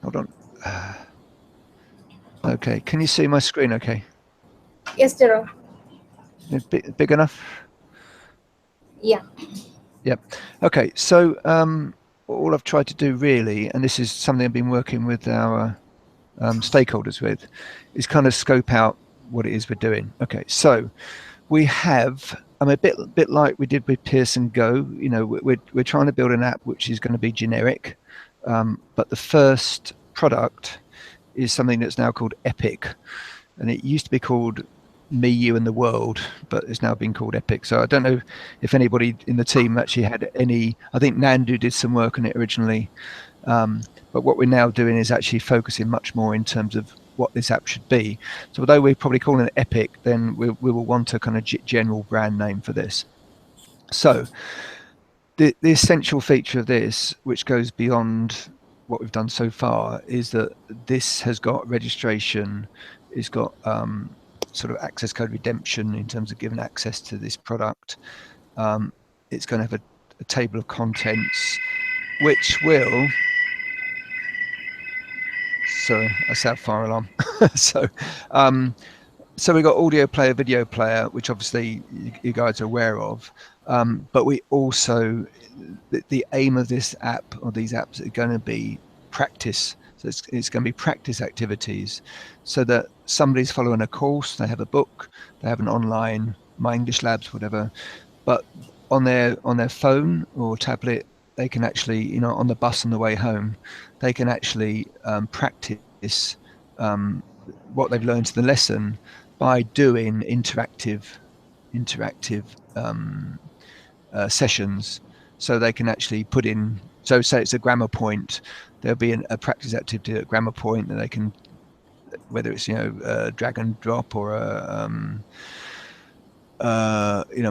Hold on. Okay, can you see my screen okay? Yes, Jerome. Big enough? Yeah. Yep. Okay, so all I've tried to do really, and this is something I've been working with our stakeholders with, is kind of scope out what it is we're doing. Okay, so we have, a bit like we did with Pearson Go. You know, we're trying to build an app which is going to be generic, but the first product is something that's now called Epic, and it used to be called Me, You, and the World, but it's now been called Epic. So I don't know if anybody in the team actually had any. I think Nandu did some work on it originally, but what we're now doing is actually focusing much more in terms of what this app should be. So although we're probably calling it Epic, then we will want a kind of general brand name for this. So the essential feature of this, which goes beyond what we've done so far, is that this has got registration, it's got sort of access code redemption in terms of giving access to this product. It's going to have a table of contents, which will. Sorry, that's our fire alarm. so, so we've got audio player, video player, which obviously you guys are aware of. But we also, the aim of this app or these apps are going to be practice. So it's going to be practice activities, so that somebody's following a course, they have a book, they have an online My English Labs, whatever, but on their phone or tablet, they can actually, you know, on the bus on the way home, they can actually practice what they've learned in the lesson by doing interactive sessions. So they can actually put in. So say it's a grammar point, there'll be a practice activity at grammar point that they can, whether it's drag and drop or a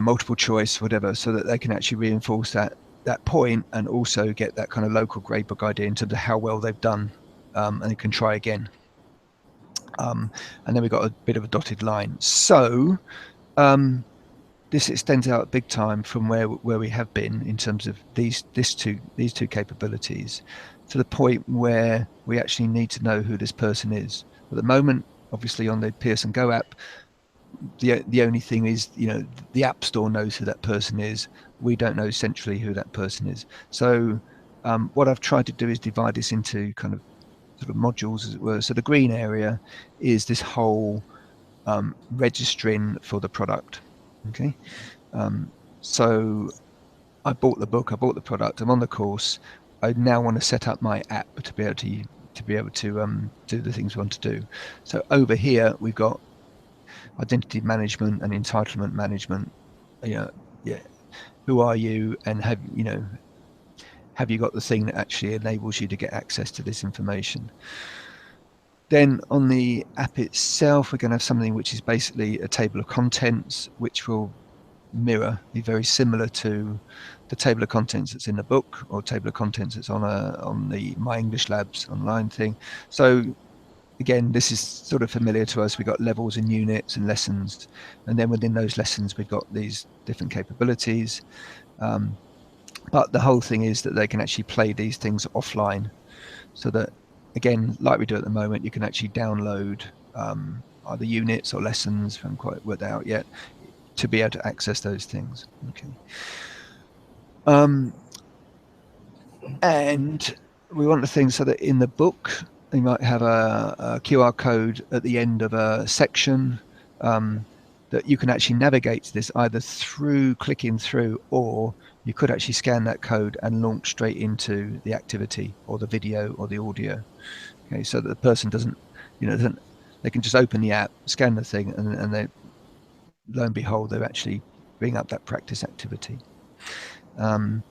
multiple choice, whatever, so that they can actually reinforce that point and also get that kind of local gradebook idea in terms of how well they've done, and they can try again. And then we've got a bit of a dotted line. So this extends out big time from where we have been in terms of these two capabilities, to the point where we actually need to know who this person is. At the moment, obviously on the Pearson Go app, the only thing is, the App Store knows who that person is. We don't know centrally who that person is. So what I've tried to do is divide this into kind of sort of modules, as it were. So the green area is this whole registering for the product. Okay, so I bought the book, I bought the product, I'm on the course. I now want to set up my app to be able to do the things we want to do. So over here we've got identity management and entitlement management. Who are you, and have you got the thing that actually enables you to get access to this information? Then on the app itself, we're going to have something which is basically a table of contents, which will be very similar to the table of contents that's in the book, or table of contents that's on the My English Labs online thing. So again, this is sort of familiar to us. We've got levels and units and lessons, and then within those lessons we've got these different capabilities. But the whole thing is that they can actually play these things offline, so that, again, like we do at the moment, you can actually download either units or lessons, I haven't quite worked out yet, to be able to access those things. Okay. And we want the things so that in the book, you might have a QR code at the end of a section, that you can actually navigate to this either through clicking through, or you could actually scan that code and launch straight into the activity or the video or the audio. Okay, so that the person doesn't, they can just open the app, scan the thing, and they, lo and behold, they're actually bring up that practice activity. And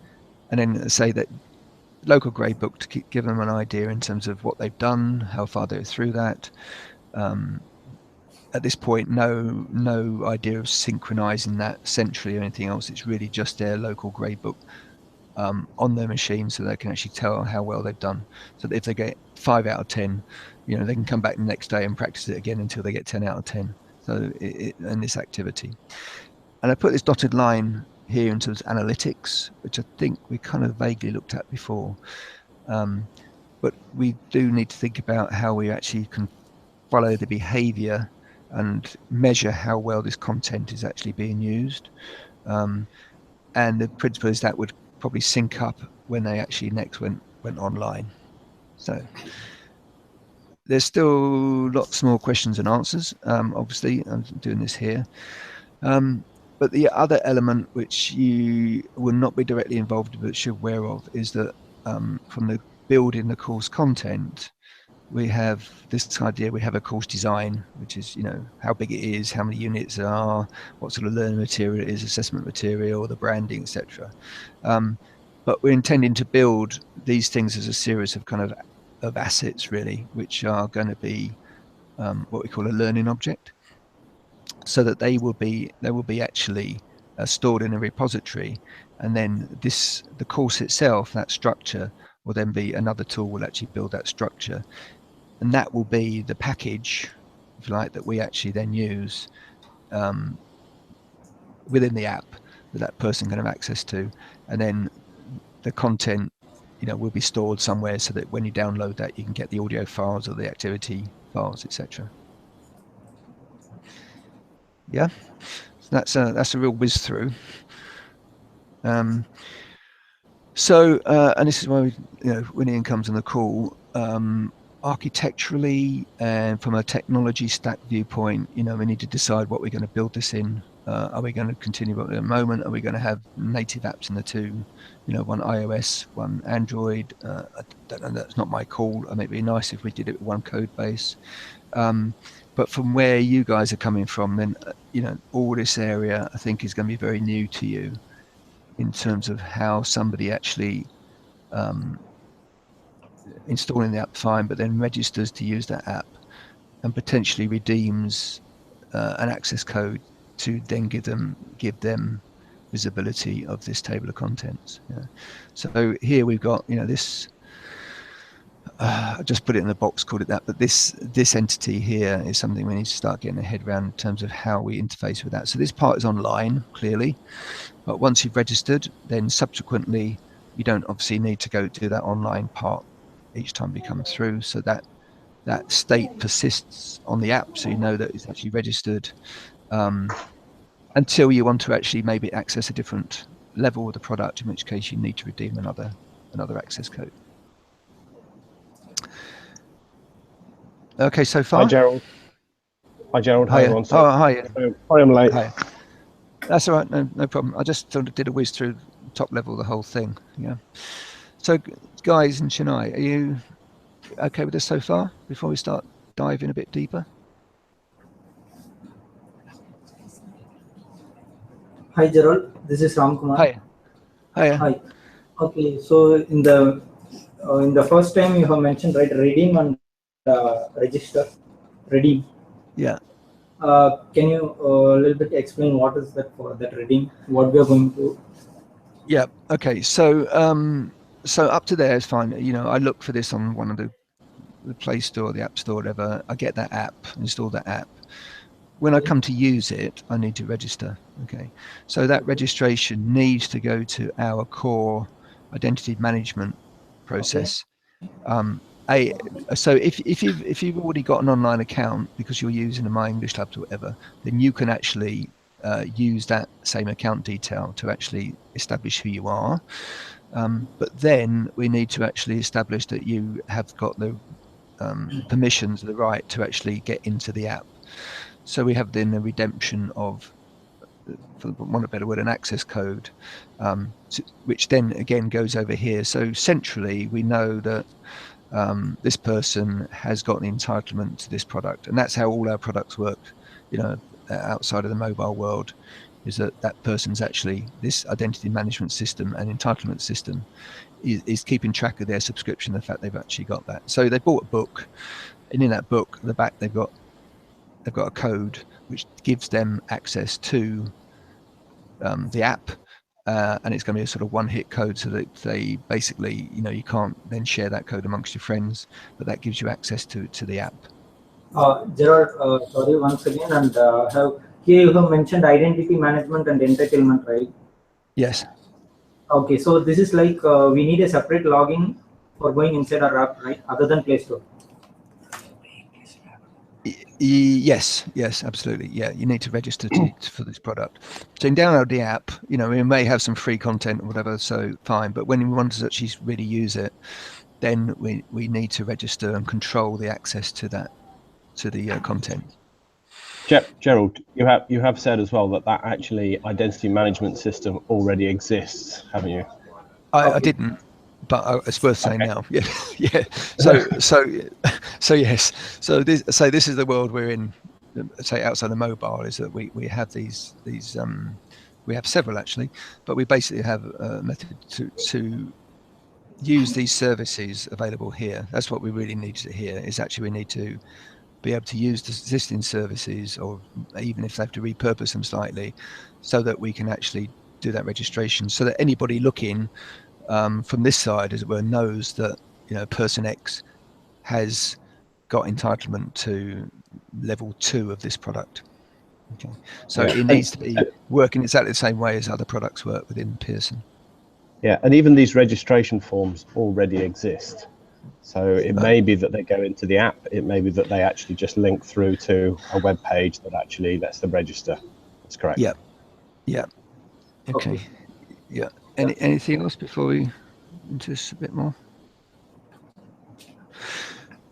then say that local gradebook to give them an idea in terms of what they've done, how far they're through that. At this point, no idea of synchronizing that centrally or anything else. It's really just their local gradebook on their machine, so they can actually tell how well they've done. So that if they get 5 out of 10, they can come back the next day and practice it again until they get 10 out of 10. So in this activity. And I put this dotted line here into analytics, which I think we kind of vaguely looked at before. but we do need to think about how we actually can follow the behavior and measure how well this content is actually being used. And the principle is that would probably sync up when they actually next went online. So there's still lots more questions and answers. Obviously, I'm doing this here. But the other element which you will not be directly involved but should aware of is that from the building the course content, we have this idea, we have a course design, which is, how big it is, how many units there are, what sort of learning material it is, assessment material, the branding, etc. But we're intending to build these things as a series of kind of assets, really, which are going to be what we call a learning object, so that they will be actually stored in a repository, and then the course itself, that structure, will then be another tool will actually build that structure, and that will be the package, if you like, that we actually then use within the app that person can have access to, and then the content will be stored somewhere so that when you download that, you can get the audio files or the activity files, etc. Yeah, so that's a real whiz through. So, and this is why when Ian comes on the call, architecturally and from a technology stack viewpoint, we need to decide what we're going to build this in. Are we going to continue at the moment? Are we going to have native apps in the two? One iOS, one Android. I don't know. That's not my call. I mean, it'd be nice if we did it with one code base. But from where you guys are coming from, then all this area I think is going to be very new to you in terms of how somebody actually installing the app, fine, but then registers to use that app and potentially redeems an access code to then give them visibility of this table of contents. Yeah. So here we've got this. I just put it in the box, called it that, but this entity here is something we need to start getting a head around in terms of how we interface with that. So this part is online, clearly, but once you've registered, then subsequently you don't obviously need to go do that online part each time you come through, so that state persists on the app, so you know that it's actually registered until you want to actually maybe access a different level of the product, in which case you need to redeem another access code. Okay, so far? Hi, Gerald. Hi, Gerald. Hiya. Hi, one sec. Oh, hi. Sorry, I'm late. Hi. That's all right. No problem. I just sort of did a whiz through top level the whole thing. Yeah. So, guys and Chennai, are you okay with this so far? Before we start diving a bit deeper. Hi, Gerald. This is Ram Kumar. Hi. Hiya. Hi. Okay. So in the first time you have mentioned, right, redeem and register, redeem. Yeah. Can you a little bit explain what is that for, that redeem? What we are going to? Yeah. Okay. So so up to there is fine. I look for this on one of the Play Store, the App Store, whatever. I get that app, install that app. When I come to use it, I need to register. Okay. So that registration needs to go to our core identity management process. So if you've already got an online account because you're using a My English Lab or whatever, then you can actually use that same account detail to actually establish who you are. But then we need to actually establish that you have got the permissions, the right to actually get into the app. So we have then the redemption of, for want of a better word, an access code, which then again goes over here. So centrally, we know that this person has got an entitlement to this product, and that's how all our products work. Outside of the mobile world, is that person's actually, this identity management system and entitlement system is keeping track of their subscription, the fact they've actually got that. So they bought a book, and in that book, at the back, they've got a code which gives them access to the app, and it's going to be a sort of one-hit code, so that they basically, you can't then share that code amongst your friends, but that gives you access to the app. Gerald, sorry once again, and here you have mentioned identity management and entitlement, right? Yes. Okay, so this is like we need a separate login for going inside our app, right? Other than Play Store. Yes, absolutely. Yeah, you need to register for this product. So you can download the app. You know, we may have some free content or whatever, so fine. But when we want to actually really use it, then we need to register and control the access to that, to the content. Gerald, you have said as well that actually identity management system already exists, haven't you? I didn't, but it's worth saying Okay. now. Yeah, yeah. So yes. So this is the world we're in. Say outside the mobile is that we have these we have several actually, but we basically have a method to use these services available here. That's what we really need to hear. Is actually we need to be able to use the existing services, or even if they have to repurpose them slightly, so that we can actually do that registration, so that anybody looking from this side, as it were, knows that, you know, person X has got entitlement to level 2 of this product. Okay, so Yeah. it needs to be working exactly the same way as other products work within Pearson. Yeah, and even these registration forms already exist. So it may be that they go into the app. It may be that they actually just link through to a web page that actually lets them register. That's correct. Yeah. Okay. Yeah. Anything else before we into this a bit more?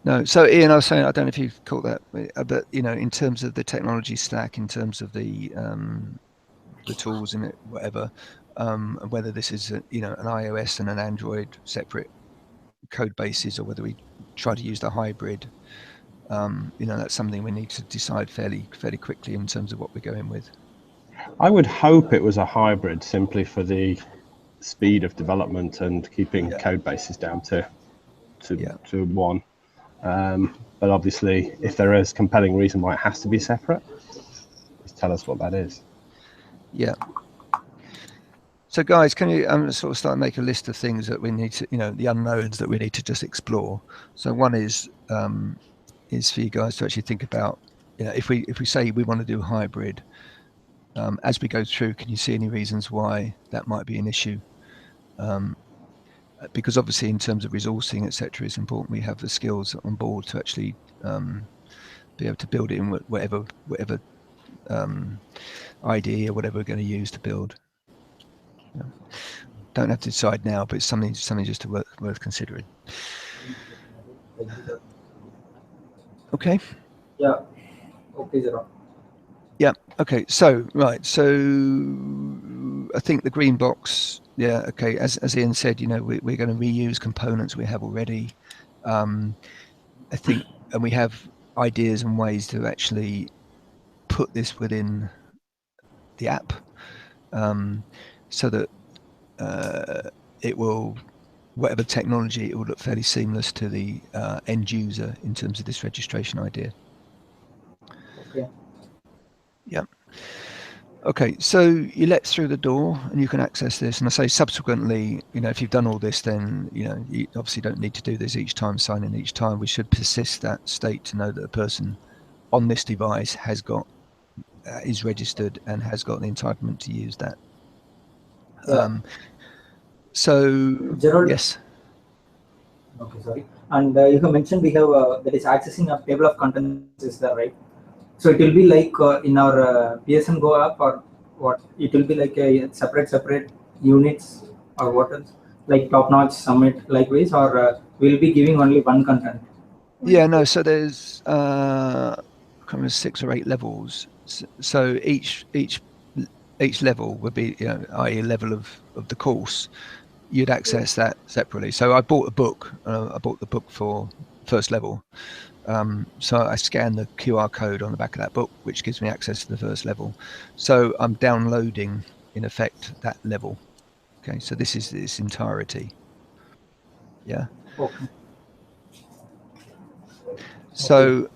No. So Ian, I was saying, I don't know if you caught that, but you know, in terms of the technology stack, in terms of the tools in it, whatever, whether this is you know, an iOS and an Android separate code bases, or whether we try to use the hybrid, you know, that's something we need to decide fairly quickly in terms of what we're going with. I would hope it was a hybrid, simply for the speed of development and keeping code bases down to one. But obviously, if there is compelling reason why it has to be separate, just tell us what that is. Yeah. So guys, can you sort of start to make a list of things that we need to, you know, the unknowns that we need to just explore. So one is for you guys to actually think about, you know, if we say we want to do hybrid, as we go through, can you see any reasons why that might be an issue? Because obviously, in terms of resourcing, etc., it's important we have the skills on board to actually be able to build it in whatever idea or whatever we're going to use to build. Yeah. Don't have to decide now, but it's something just worth considering. Okay. Yeah. Okay, Zero. Yeah. Okay. So right. So I think the green box. Yeah. Okay. As Ian said, you know, we're going to reuse components we have already. I think, and we have ideas and ways to actually put this within the app, so that it will, whatever technology, it will look fairly seamless to the end user in terms of this registration idea. Okay. Yeah. Okay, so you let through the door and you can access this. And I say subsequently, you know, if you've done all this, then, you know, you obviously don't need to do this each time, sign in each time. We should persist that state to know that a person on this device has got, is registered and has got the entitlement to use that. Yeah. So, Gerald. yes. Okay, sorry. And you have mentioned we have that is accessing a table of contents, is that right? So it will be like in our PSN Go app, or what? It will be like a separate units, or what else? Like top notch, summit, likewise, or we'll be giving only one content. Yeah, no. So there's kind of 6 or 8 levels. So each level would be, you know, i.e. level of the course. You'd access that separately. So I bought a book. I bought the book for first level. So I scan the QR code on the back of that book, which gives me access to the first level. So I'm downloading, in effect, that level. Okay, so this is its entirety. Yeah. Okay. So,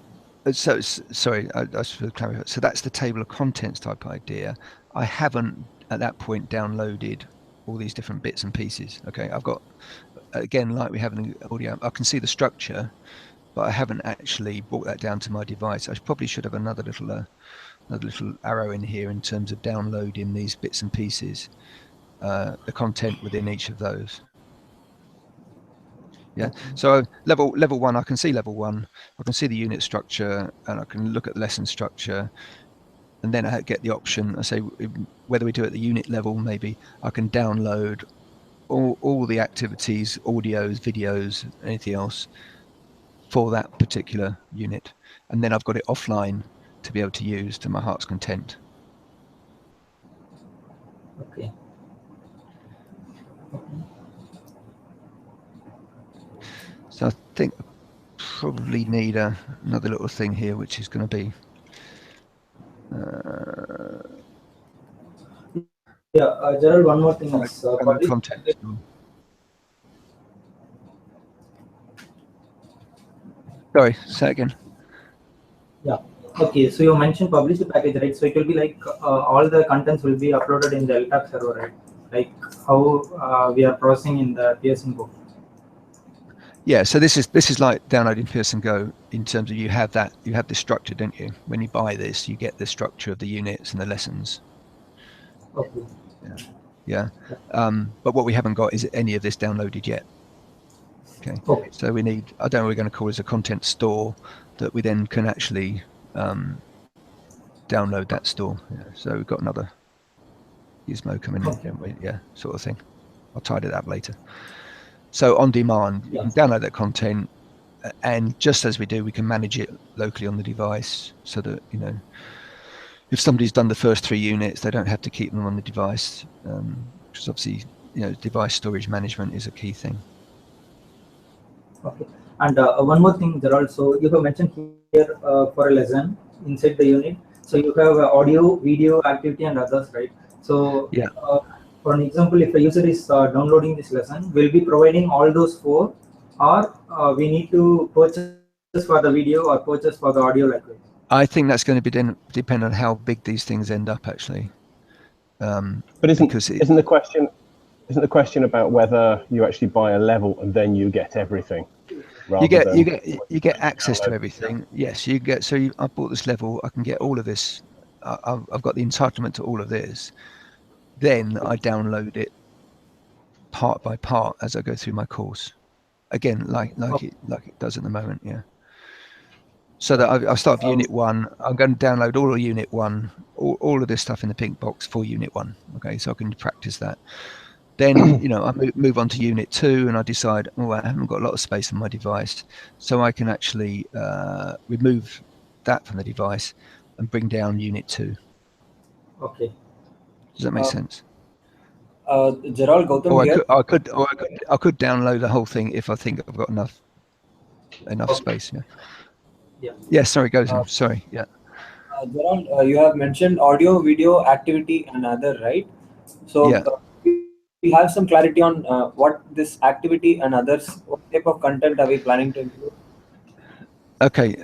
sorry, I should clarify. So that's the table of contents type idea. I haven't at that point downloaded all these different bits and pieces. Okay, I've got, again, like we have in the audio, I can see the structure, but I haven't actually brought that down to my device. I probably should have another little arrow in here in terms of downloading these bits and pieces, the content within each of those. Yeah. So level one, I can see level one. I can see the unit structure, and I can look at the lesson structure, and then I get the option. I say whether we do it at the unit level, maybe I can download all the activities, audios, videos, anything else for that particular unit, and then I've got it offline to be able to use to my heart's content. Okay. So I think I probably need another little thing here, which is going to be Gerald, one more thing is publish content. Sorry, say again. Yeah. Okay. So you mentioned publish the package, right? So it will be like all the contents will be uploaded in the LTAP server, right? Like how we are processing in the Pearson Go. Yeah. So this is like downloading Pearson Go in terms of you have this structure, don't you? When you buy this, you get the structure of the units and the lessons. Okay. Yeah. But what we haven't got is any of this downloaded yet. Okay. So we need, I don't know what we're going to call it, a content store that we then can actually download that store. Yeah. So we've got another gizmo coming in, don't we? Yeah, sort of thing. I'll tidy that up later. So on demand, you can download that content, and just as we do, we can manage it locally on the device so that, you know, if somebody's done the first 3 units, they don't have to keep them on the device, because obviously, you know, device storage management is a key thing. Okay. And one more thing, there also you have mentioned here for a lesson inside the unit. So you have audio, video, activity, and others, right? So yeah. For an example, if a user is downloading this lesson, we'll be providing all those 4, or we need to purchase for the video or purchase for the audio likewise. I think that's going to be depend on how big these things end up, actually. But isn't the question about whether you actually buy a level and then you get everything? You get access to everything. Yes, you get. So I bought this level. I can get all of this. I've got the entitlement to all of this. Then I download it part by part as I go through my course. Again, like it does at the moment. Yeah. So that I start with Unit 1. I'm going to download all of Unit 1, all of this stuff in the pink box for Unit 1. Okay, so I can practice that. Then, you know, I move on to Unit 2, and I decide, oh, I haven't got a lot of space on my device, so I can actually remove that from the device and bring down Unit 2. Okay. Does that make sense? Gerald, Gautam Or here. I could download the whole thing if I think I've got enough space. Yeah. Yeah. Sorry, Gautam. Sorry. Yeah. Gerald, you have mentioned audio, video, activity, and other, right? So Yeah. We have some clarity on what this activity and others, what type of content are we planning to include? Okay,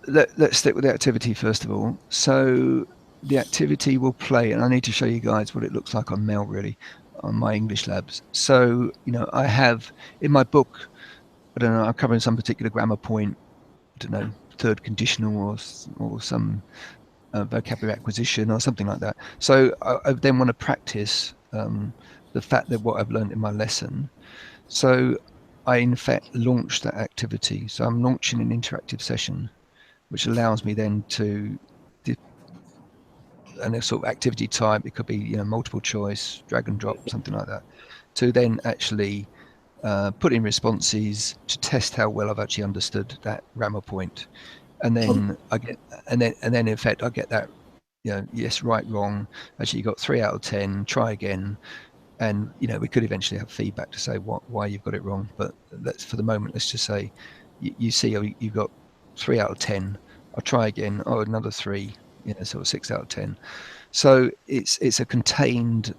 let's stick with the activity first of all. So the activity will play, and I need to show you guys what it looks like on Mail, really, on my English labs. So, you know, I have in my book, I don't know, I'm covering some particular grammar point, I don't know, third conditional or some vocabulary acquisition or something like that. So I then want to practice the fact that what I've learned in my lesson. So I in fact launch that activity. So I'm launching an interactive session, which allows me then to, and a sort of activity type, it could be, you know, multiple choice, drag and drop, something like that, to then actually put in responses to test how well I've actually understood that grammar point. And then I get, and then in fact I get that, you know, yes, right, wrong. Actually, you got 3 out of 10. Try again, and you know we could eventually have feedback to say why you've got it wrong. But let's, for the moment, let's just say you see you've got 3 out of 10. I'll try again. Oh, another 3. You know, sort of 6 out of 10. So it's a contained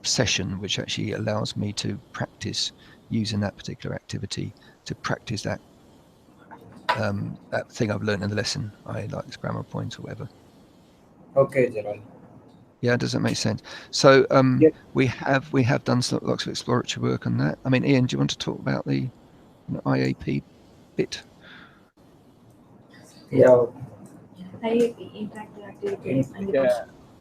session which actually allows me to practice using that particular activity to practice that thing I've learned in the lesson. I like this grammar point or whatever. Okay, Gerald. Yeah, does that make sense? So Yeah. we have done lots of exploratory work on that. I mean, Ian, do you want to talk about the IAP bit? Yeah. IAP, interactive activities.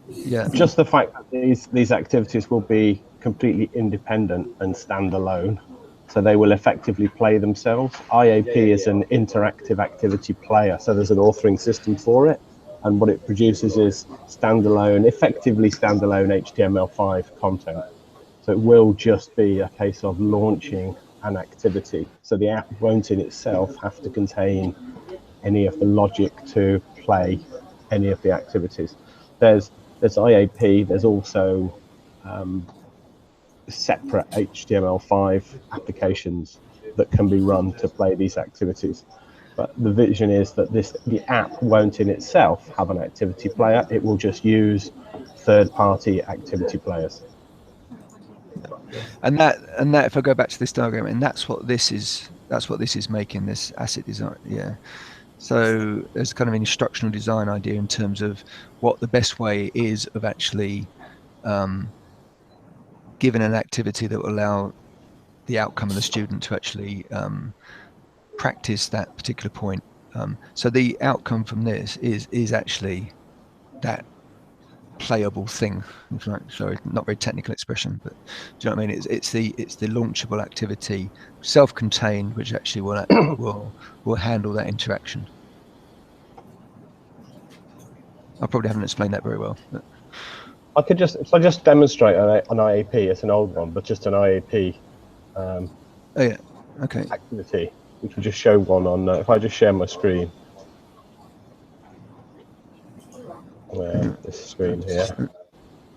Yeah. Just the fact that these activities will be completely independent and standalone So they will effectively play themselves. IAP is an interactive activity player. So there's an authoring system for it. And what it produces is standalone, effectively standalone HTML5 content. So it will just be a case of launching an activity. So the app won't in itself have to contain any of the logic to play any of the activities. There's IAP, there's also separate HTML5 applications that can be run to play these activities. But the vision is that the app won't in itself have an activity player. It will just use third-party activity players. And that if I go back to this diagram, and that's what this is making, this asset design. Yeah. So there's kind of an instructional design idea in terms of what the best way is of actually given an activity that will allow the outcome of the student to actually practice that particular point. So the outcome from this is actually that playable thing. Sorry, not very technical expression, but do you know what I mean? It's the launchable activity, self-contained, which actually will handle that interaction. I probably haven't explained that very well. But. I could just demonstrate an IAP. It's an old one, but just an IAP. Oh yeah. Okay. Activity. We can just show one on. If I just share my screen, this screen here.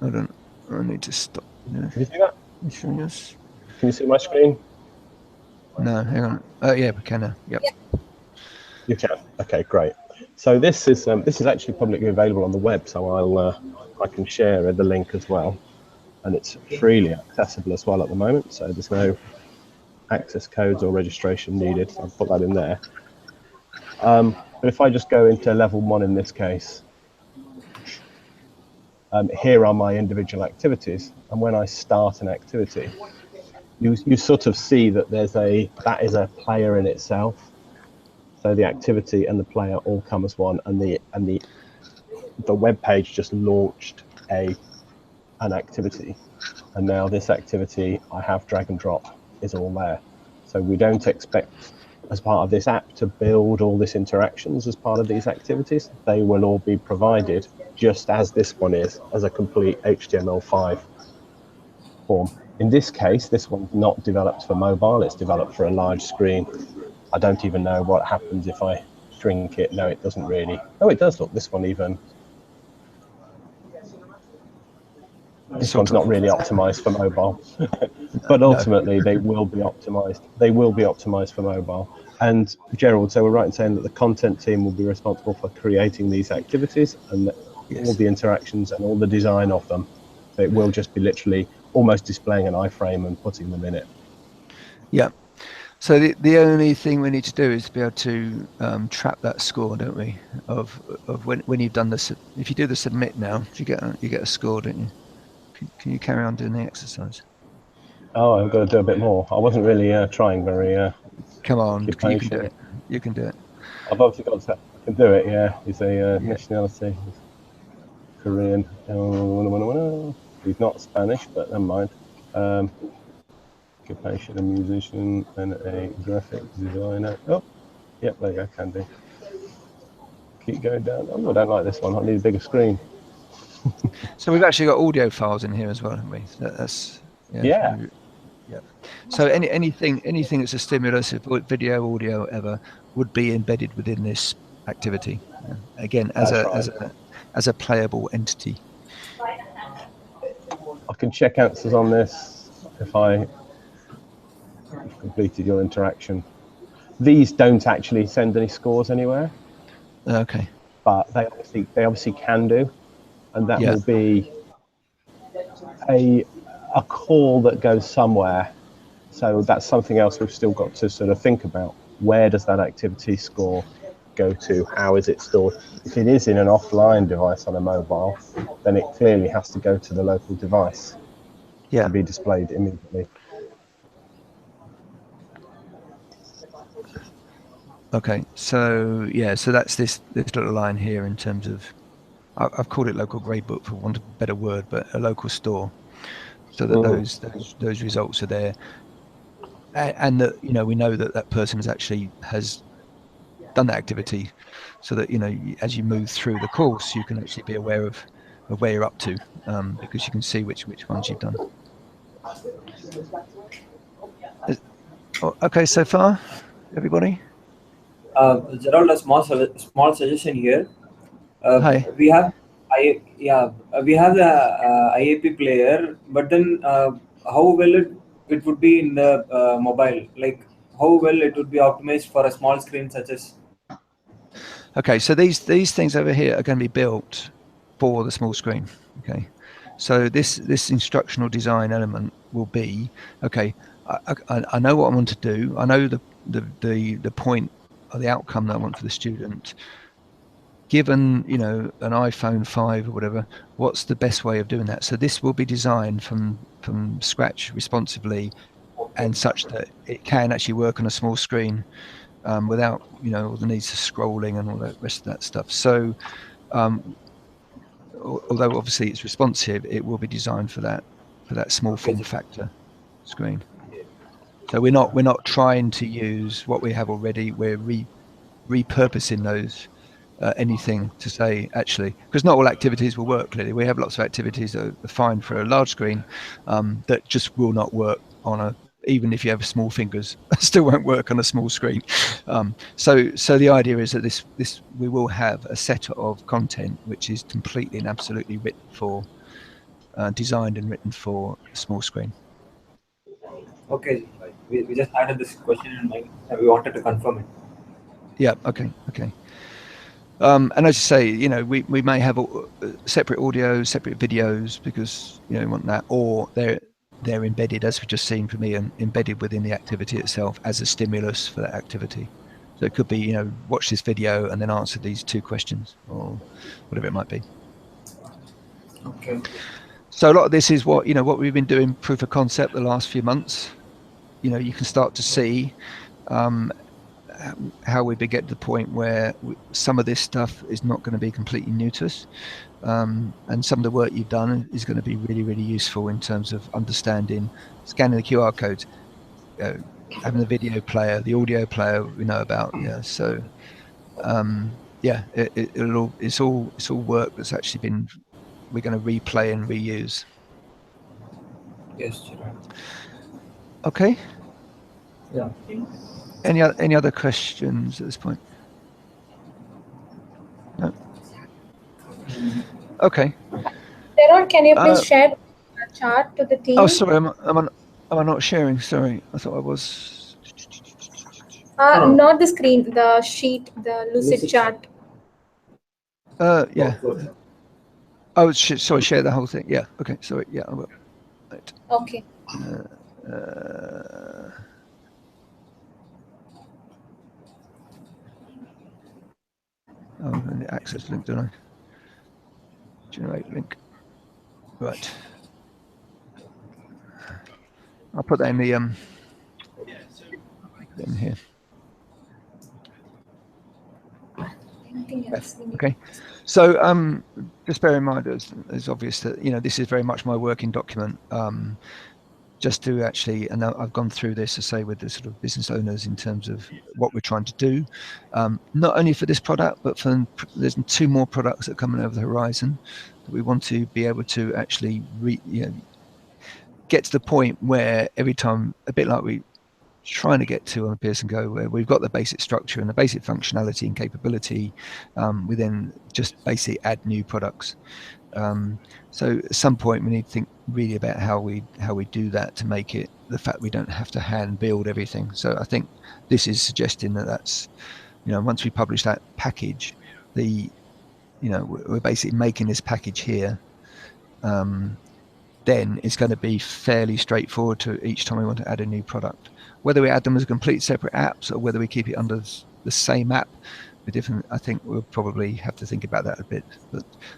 Hold on. I need to stop. Can you see that? Showing us. Can you see my screen? No, hang on. Oh yeah, we can now. Yep. You can. Okay, great. So this is actually publicly available on the web. So I can share the link as well, and it's freely accessible as well at the moment. So there's no access codes or registration needed. So I'll put that in there. But if I just go into level 1 in this case, here are my individual activities, and when I start an activity, you sort of see that that is a player in itself. So the activity and the player all come as one, and the web page just launched an activity, and now this activity I have drag and drop is all there. So we don't expect, as part of this app, to build all these interactions as part of these activities. They will all be provided just as this one is, as a complete HTML5 form. In this case, this one's not developed for mobile, it's developed for a large screen. I don't even know what happens if I shrink it. No, it doesn't really. Oh, it does. Look, this one even. This one's not really optimized for mobile, but ultimately they will be optimized. They will be optimized for mobile. And Gerald, so we're right in saying that the content team will be responsible for creating these activities and all the interactions and all the design of them. So it will just be literally almost displaying an iframe and putting them in it. Yeah. So the only thing we need to do is to be able to trap that score, don't we? Of when you've done this. If you do the submit now, you get a score, don't you? Can you carry on doing the exercise? Oh, I've got to do a bit more. I wasn't really trying very. Come on, you can do it. You can do it. I've obviously got to. I can do it. Yeah, he's a nationality, Korean. He's not Spanish, but never mind. Occupation, a musician and a graphic designer. Oh, yep, there you go, can do. Keep going down. Oh, I don't like this one. I need a bigger screen. So we've actually got audio files in here as well, haven't we? That's yeah. So anything that's a stimulus, video, audio, whatever, would be embedded within this activity. Again, as a playable entity. I can check answers on this if I completed your interaction. These don't actually send any scores anywhere. Okay. But they obviously can do, and that will be a call that goes somewhere. So that's something else we've still got to sort of think about. Where does that activity score go to? How is it stored? If it is in an offline device on a mobile, then it clearly has to go to the local device to be displayed immediately. Okay, so so that's this little line here in terms of, I've called it local gradebook for want of a better word, but a local store, so that those results are there. and that we know that that person has done that activity, so that as you move through the course, you can actually be aware of where you're up to, because you can see which ones you've done. Okay, so far, everybody. Gerald, a small suggestion here. Hi. We have we have the IAP player, but then how well it would be in the mobile? Like how well it would be optimized for a small screen such as. Okay, so these things over here are going to be built for the small screen. Okay, so this instructional design element will be okay. I know what I want to do. I know the point or the outcome that I want for the student. Given an iPhone 5 or whatever, what's the best way of doing that? So this will be designed from scratch responsively, and such that it can actually work on a small screen, without all the needs of scrolling and all the rest of that stuff. So although obviously it's responsive, it will be designed for that small form factor screen. So we're not trying to use what we have already. We're repurposing those. Anything to say, actually, because not all activities will work. Clearly, we have lots of activities that are fine for a large screen, that just will not work on even if you have small fingers, still won't work on a small screen. So the idea is that this we will have a set of content which is completely and absolutely written for, designed and written for a small screen. Okay, we just added this question in mind, and we wanted to confirm it. Yeah. Okay. And as you say, we may have separate audio, separate videos, because we want that, or they're embedded, as we've just seen from Ian, embedded within the activity itself as a stimulus for that activity. So it could be, watch this video and then answer these 2 questions, or whatever it might be. Okay. So a lot of this is what we've been doing, proof of concept, the last few months. You can start to see how we get to the point where some of this stuff is not going to be completely new to us, and some of the work you've done is going to be really, really useful in terms of understanding, scanning the QR codes, having the video player, the audio player we know about. So it's all work that's actually we're going to replay and reuse. Yes. Okay. Yeah. Any other questions at this point? No. Okay. Teron, can you please share a chart to the team? Oh, sorry. Am I not sharing? Sorry, I thought I was. Not the screen, the sheet, the lucid chart. Yeah. Oh, sorry. Share the whole thing. Yeah. Okay. Sorry. Yeah, I will. Right. Okay. And the access link, don't I? Generate link. Right. I'll put that in the in here. Okay. So just bear in mind, it's obvious that this is very much my working document. Just to actually, and I've gone through this to say with the sort of business owners in terms of what we're trying to do, not only for this product, but there's 2 more products that are coming over the horizon that we want to be able to actually get to the point where every time, a bit like we trying to get to on Pearson Go, where we've got the basic structure and the basic functionality and capability, we then just basically add new products. So at some point we need to think really about how we do that, to make it the fact we don't have to hand build everything. So I think this is suggesting that's once we publish that package, we're basically making this package here, then it's going to be fairly straightforward to each time we want to add a new product, whether we add them as complete separate apps or whether we keep it under the same app. I think we'll probably have to think about that a bit,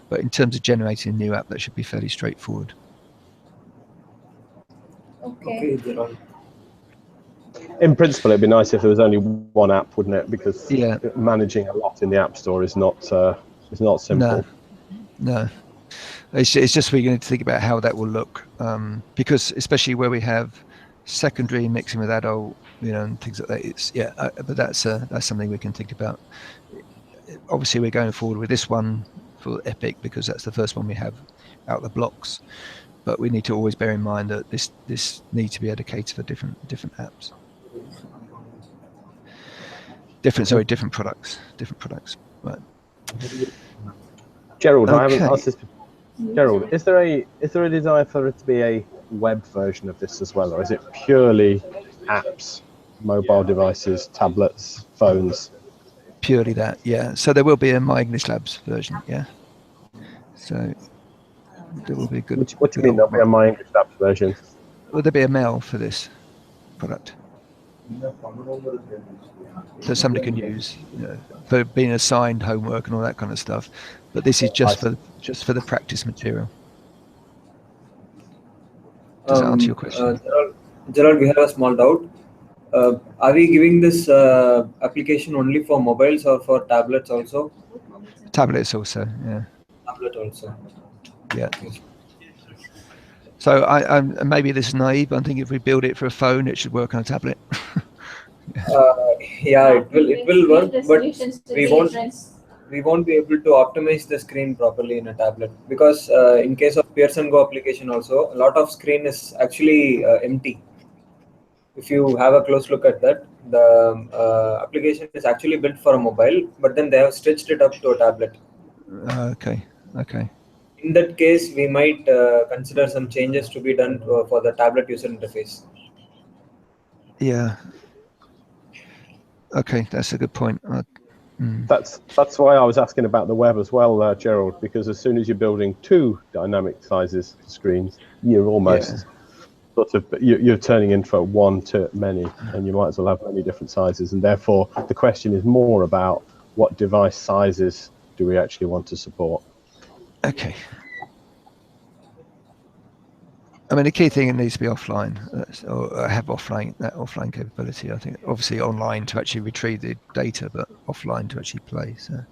but in terms of generating a new app, that should be fairly straightforward. Okay. In principle, it'd be nice if there was only one app, wouldn't it? Because managing a lot in the App Store is not simple. No. It's just we're going to think about how that will look, because especially where we have secondary mixing with adult, and things like that. It's but that's something we can think about. Obviously, we're going forward with this one for Epic because that's the first one we have out the blocks. But we need to always bear in mind that this needs to be able to cater for different apps. Different products. Right. Gerald, Okay. I haven't asked this. Gerald, is there a desire for it to be a web version of this as well, or is it purely apps, mobile devices, tablets, phones? Purely that, yeah. So there will be a My English Labs version, yeah. So there will be a good. What do you mean there'll be a My English Labs version? Will there be a mail for this product that somebody can use for being assigned homework and all that kind of stuff? But this is just for the practice material. Does that answer your question? Gerald, we have a small doubt. Are we giving this application only for mobiles or for tablets also? Tablets also, yeah. Tablet also. Yeah. So I maybe this is naive. I'm thinking if we build it for a phone, it should work on a tablet. Yeah, it will work, but we won't be able to optimize the screen properly in a tablet because in case of Pearson Go application also, a lot of screen is actually empty. If you have a close look at that, the application is actually built for a mobile, but then they have stitched it up to a tablet. Okay. In that case, we might consider some changes to be done for the tablet user interface. Yeah. Okay, that's a good point. That's why I was asking about the web as well, Gerald, because as soon as you're building two dynamic sizes screens, you're almost you're turning into one to many, and you might as well have many different sizes. And therefore, the question is more about what device sizes do we actually want to support. Okay. I mean, the key thing, it needs to be offline, or have offline capability. I think obviously online to actually retrieve the data, but offline to actually play. So,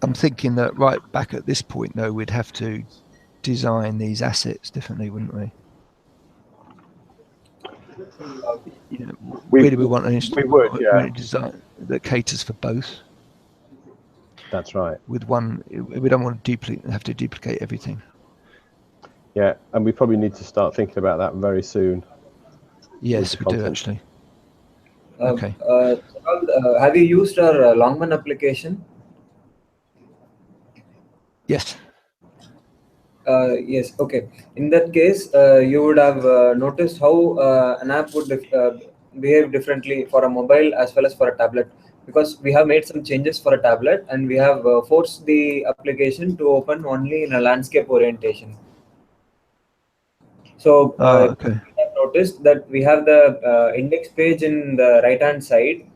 I'm thinking that right back at this point, though, we'd have to design these assets differently, wouldn't we? Really, we want an design that caters for both. That's right. With one, we don't want to have to duplicate everything. Yeah, and we probably need to start thinking about that very soon. Yes, we do actually. Okay. Have you used our Longman application? Yes. Yes. Okay. In that case, you would have noticed how an app would behave differently for a mobile as well as for a tablet. Because we have made some changes for a tablet and we have forced the application to open only in a landscape orientation. So Okay. you have noticed that we have the index page in the right hand side.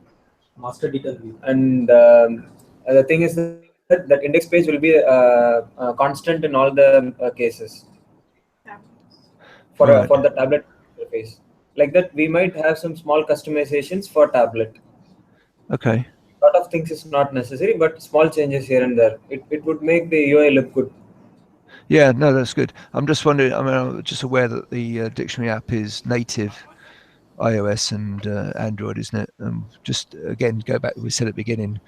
Master detail view. And the thing is that index page will be constant in all the cases for the tablet interface. Like that, we might have some small customizations for tablet. Okay. A lot of things is not necessary, but small changes here and there. It would make the UI look good. Yeah, no, that's good. I'm just wondering. I mean, I'm just aware that the dictionary app is native iOS and Android, isn't it? Just again, go back. We said at the beginning.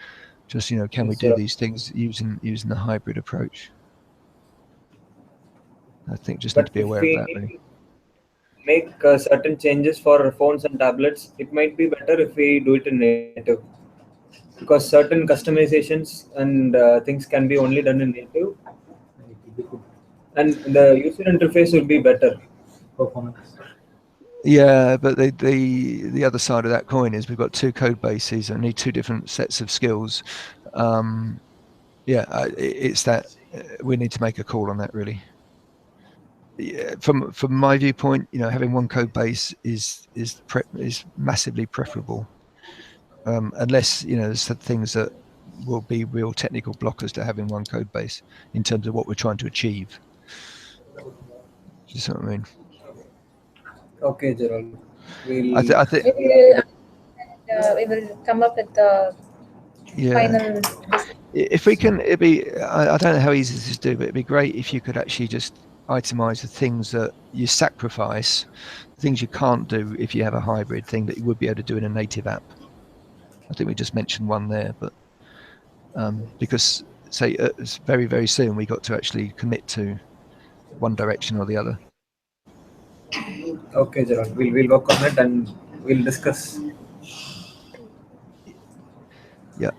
Just can we do these things using the hybrid approach? I think just need to be aware of that. Really. Make certain changes for phones and tablets. It might be better if we do it in native, because certain customizations and things can be only done in native, and the user interface will be better. Performance. Yeah, but the other side of that coin is we've got two code bases and need two different sets of skills. It's that we need to make a call on that, really. Yeah, from my viewpoint, having one code base is massively preferable, unless there's some things that will be real technical blockers to having one code base in terms of what we're trying to achieve. Do you see what I mean? Okay, Gerald. I think we will come up with the final. If we can, I don't know how easy this is to do, but it'd be great if you could actually just itemize the things that you sacrifice, the things you can't do if you have a hybrid thing that you would be able to do in a native app. I think we just mentioned one there, but because say very, very soon we got to actually commit to one direction or the other. Okay, Gerald, we'll work on it and we'll discuss. Yeah.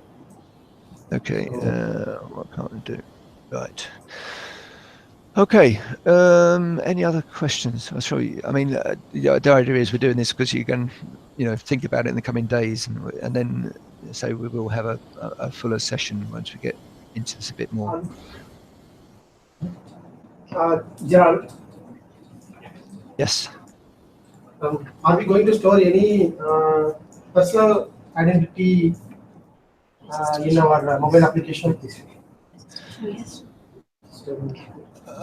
Okay. What can't we do? Right. Okay. Any other questions? I'm sure. I mean, the idea is we're doing this because you can, think about it in the coming days, and then so we will have a fuller session once we get into this a bit more. Gerald, Yes. are we going to store any personal identity in our mobile application? Yes.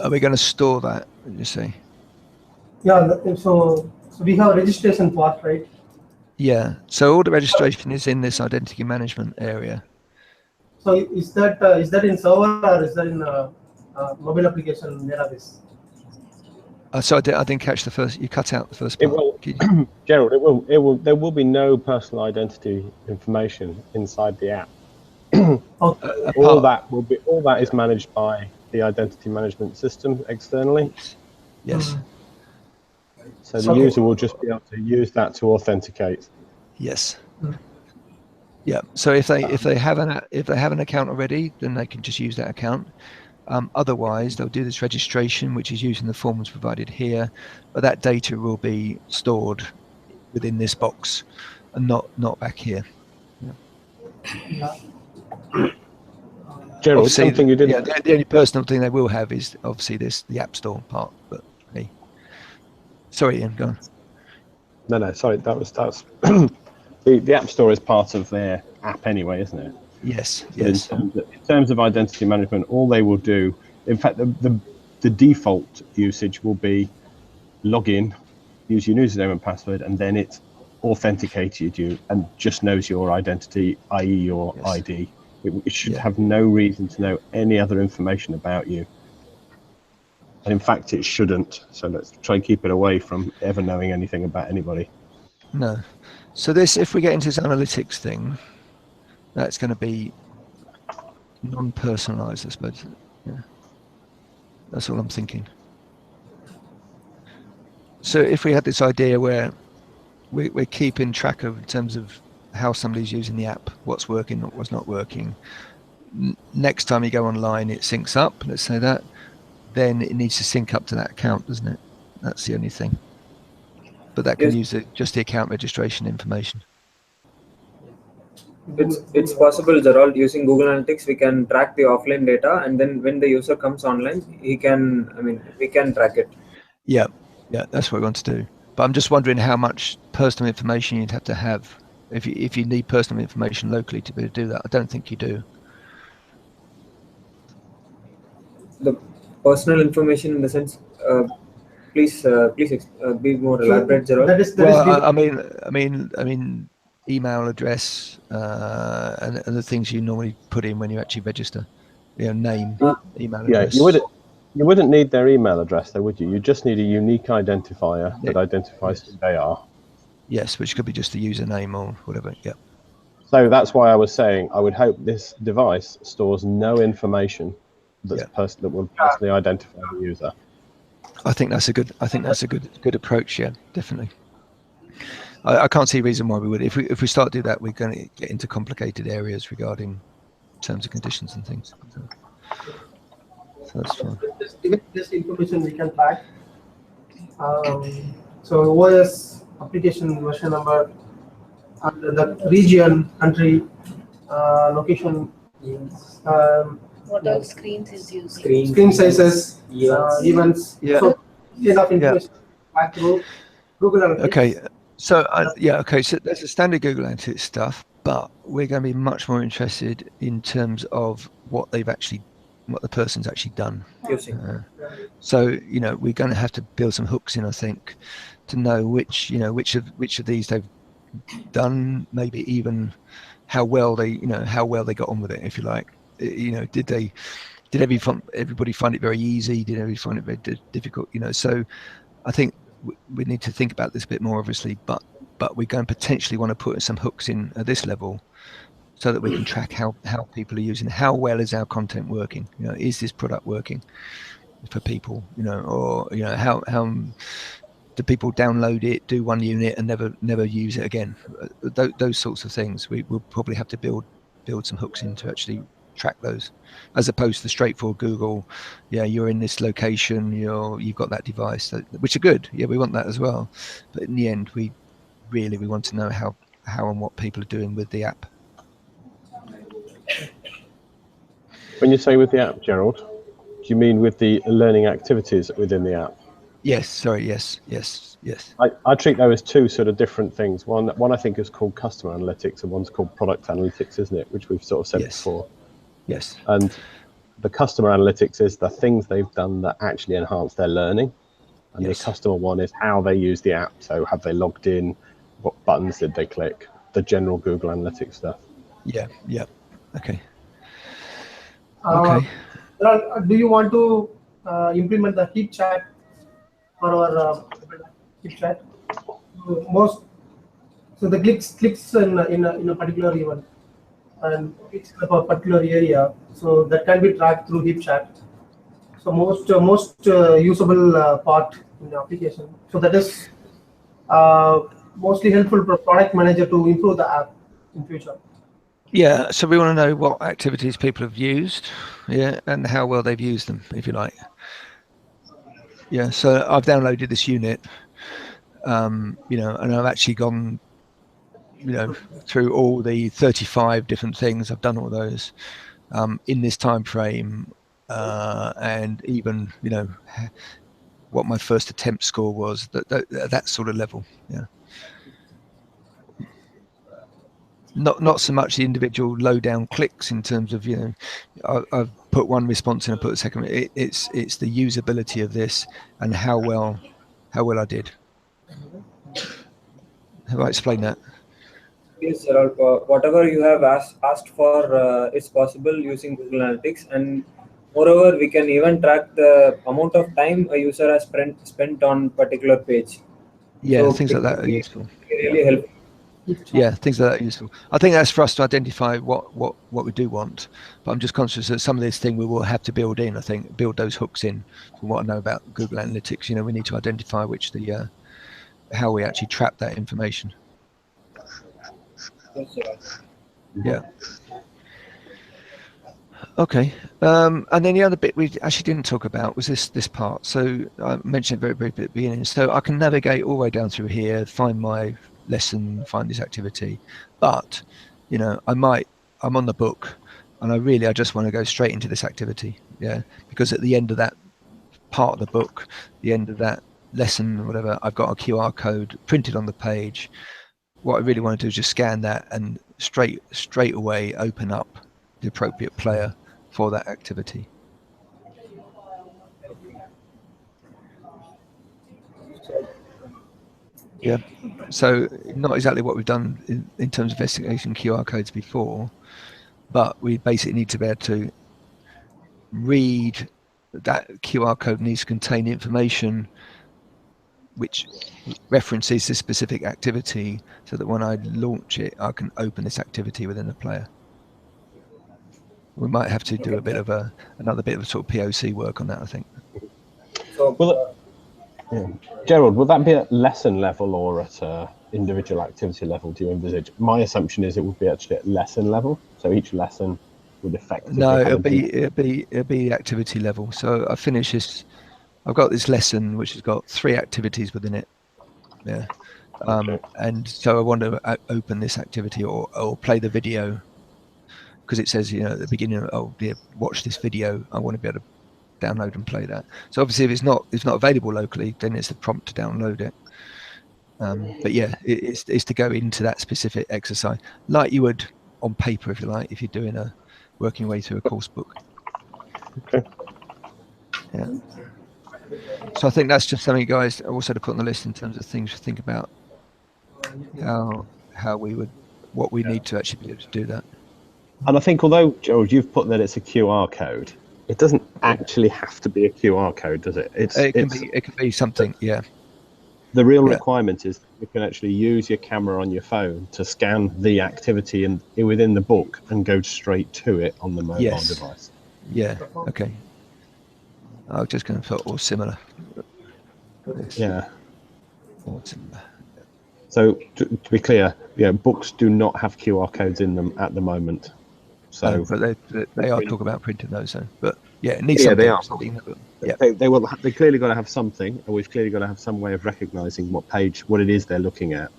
Are we going to store that? Did you say? Yeah. So we have registration part, right? Yeah. So all the registration is in this identity management area. So is that in server or is that in mobile application database? So I didn't catch the first. You cut out the first It part. will, Gerald. It will. There will be no personal identity information inside the app. All that is managed by the identity management system externally. Yes. So the user will just be able to use that to authenticate. Yes. Yeah. So if they have an account already, then they can just use that account. Otherwise, they'll do this registration, which is using the forms provided here, but that data will be stored within this box and not back here. Yeah. Gerald, Obviously, something you didn't. Yeah, the only personal thing they will have is obviously the App Store part. But hey, sorry, Ian, go on. No, sorry, that's the App Store is part of their app anyway, isn't it? Yes. But Yes. in terms of identity management, all they will do, in fact, the default usage will be log in, use your username and password, and then it authenticated you and just knows your identity, i.e. your ID. It should have no reason to know any other information about you. And in fact, it shouldn't. So let's try and keep it away from ever knowing anything about anybody. No. So this, if we get into this analytics thing, that's going to be non-personalized, I suppose. Yeah. That's all I'm thinking. So if we had this idea where we're keeping track of in terms of how somebody's using the app, what's working, what's not working. Next time you go online, it syncs up, let's say that, then it needs to sync up to that account, doesn't it? That's the only thing. But that can use just the account registration information. It's possible, Gerald, using Google Analytics, we can track the offline data, and then when the user comes online, we can track it. Yeah, that's what we want to do. But I'm just wondering how much personal information you'd have to have if you need personal information locally to be able to do that. I don't think you do. The personal information in the sense, please be more elaborate, Gerald. I mean, email address and the things you normally put in when you actually register. Name, email address. Yeah, you wouldn't need their email address, though, would you? You just need a unique identifier that identifies who they are. Yes, which could be just a username or whatever. Yeah. So that's why I was saying I would hope this device stores no information that will personally identify the user. I think that's a good approach. Yeah, definitely. I can't see a reason why we would. If we start to do that, we're going to get into complicated areas regarding terms and conditions and things. So that's fine. This information we can track. So OS, application version number, and the region, country, location. What all screens is using? Screen sizes, events. Yeah. So enough information back through Google Analytics. Okay. So So there's a standard Google Analytics stuff, but we're going to be much more interested in terms of what the person's actually done. So we're going to have to build some hooks in, I think, to know which of these they've done, maybe even how well they got on with it, if you like. Did they did everybody find it very easy? Did everybody find it very difficult? You know, so I think we need to think about this a bit more, obviously, but we're going to potentially want to put some hooks in at this level so that we can track how people are using it. How well is our content working? You know, is this product working for people? You know, or you know, how do people download it, do one unit, and never use it again? Those sorts of things. We'll probably have to build some hooks in to actually track those, as opposed to the straightforward Google. Yeah, you're in this location. You've got that device, which are good. Yeah, we want that as well. But in the end, we want to know how and what people are doing with the app. When you say with the app, Gerald, do you mean with the learning activities within the app? Yes. Sorry. Yes. I treat those as two sort of different things. One I think is called customer analytics, and one's called product analytics, isn't it? Which we've sort of said before. Yes. And the customer analytics is the things they've done that actually enhance their learning, and the customer one is how they use the app. So have they logged in? What buttons did they click? The general Google Analytics stuff. Yeah. Okay. Do you want to implement the heat chat for our heat chat? So the clicks in a particular event and it's a particular area, so that can be tracked through heat chat. So most usable part in the application. So that is mostly helpful for product manager to improve the app in future. Yeah, so we want to know what activities people have used, and how well they've used them, if you like. Yeah, so I've downloaded this unit, and I've actually gone, through all the 35 different things. I've done all those in this time frame, and even, what my first attempt score was, that sort of level. Yeah. Not so much the individual low down clicks in terms of, I've put one response in and put a second. It's the usability of this and how well I did. Have I explained that? Yes, Gerald. Whatever you have asked for is possible using Google Analytics, and moreover, we can even track the amount of time a user has spent on particular page. Yeah, so things like that are useful. Really helpful. Yeah, things like that are useful. I think that's for us to identify what we do want, but I'm just conscious that some of this thing we will have to build in. I think build those hooks in. From what I know about Google Analytics, we need to identify which how we actually trap that information. Yes, Gerald. Yeah. Okay. And then the other bit we actually didn't talk about was this part. So I mentioned it very briefly at the beginning. So I can navigate all the way down through here, find my lesson, find this activity, but I'm on the book and I just want to go straight into this activity. Yeah, because at the end of that part of the book, the end of that lesson, whatever, I've got a QR code printed on the page. What I really want to do is just scan that and straight away open up the appropriate player for that activity. Yeah, so not exactly what we've done in terms of investigation QR codes before, but we basically need to be able to read that QR code needs to contain information which references this specific activity, so that when I launch it, I can open this activity within the player. We might have to do another bit of sort of POC work on that, I think. So, Gerald, will that be at lesson level or at individual activity level? Do you envisage? My assumption is it would be actually at lesson level, so each lesson would effectively. No, it'll be activity level. So I finish this. I've got this lesson which has got 3 activities within it. Yeah. And so I want to open this activity or play the video, because it says, at the beginning, oh dear, watch this video. I want to be able to download and play that. So obviously if it's not available locally, then it's a prompt to download it. But yeah, it's to go into that specific exercise like you would on paper, if you like, if you're doing working your way through a course book. Okay. Yeah. So I think that's just something, guys, also to put on the list in terms of things to think about, what we need to actually be able to do that. And I think, although, Gerald, you've put that it's a QR code, It doesn't actually have to be a QR code, does it? It can be something. Yeah. The real requirement is you can actually use your camera on your phone to scan the activity within the book and go straight to it on the mobile device. Yeah. Okay. I'm just going to put or similar. Yeah. Or similar. So to be clear, books do not have QR codes in them at the moment. So, but they are talking about printing those. So, but yeah, it needs something. They are. Yeah. They clearly got to have something, and we've clearly got to have some way of recognizing what it is they're looking at.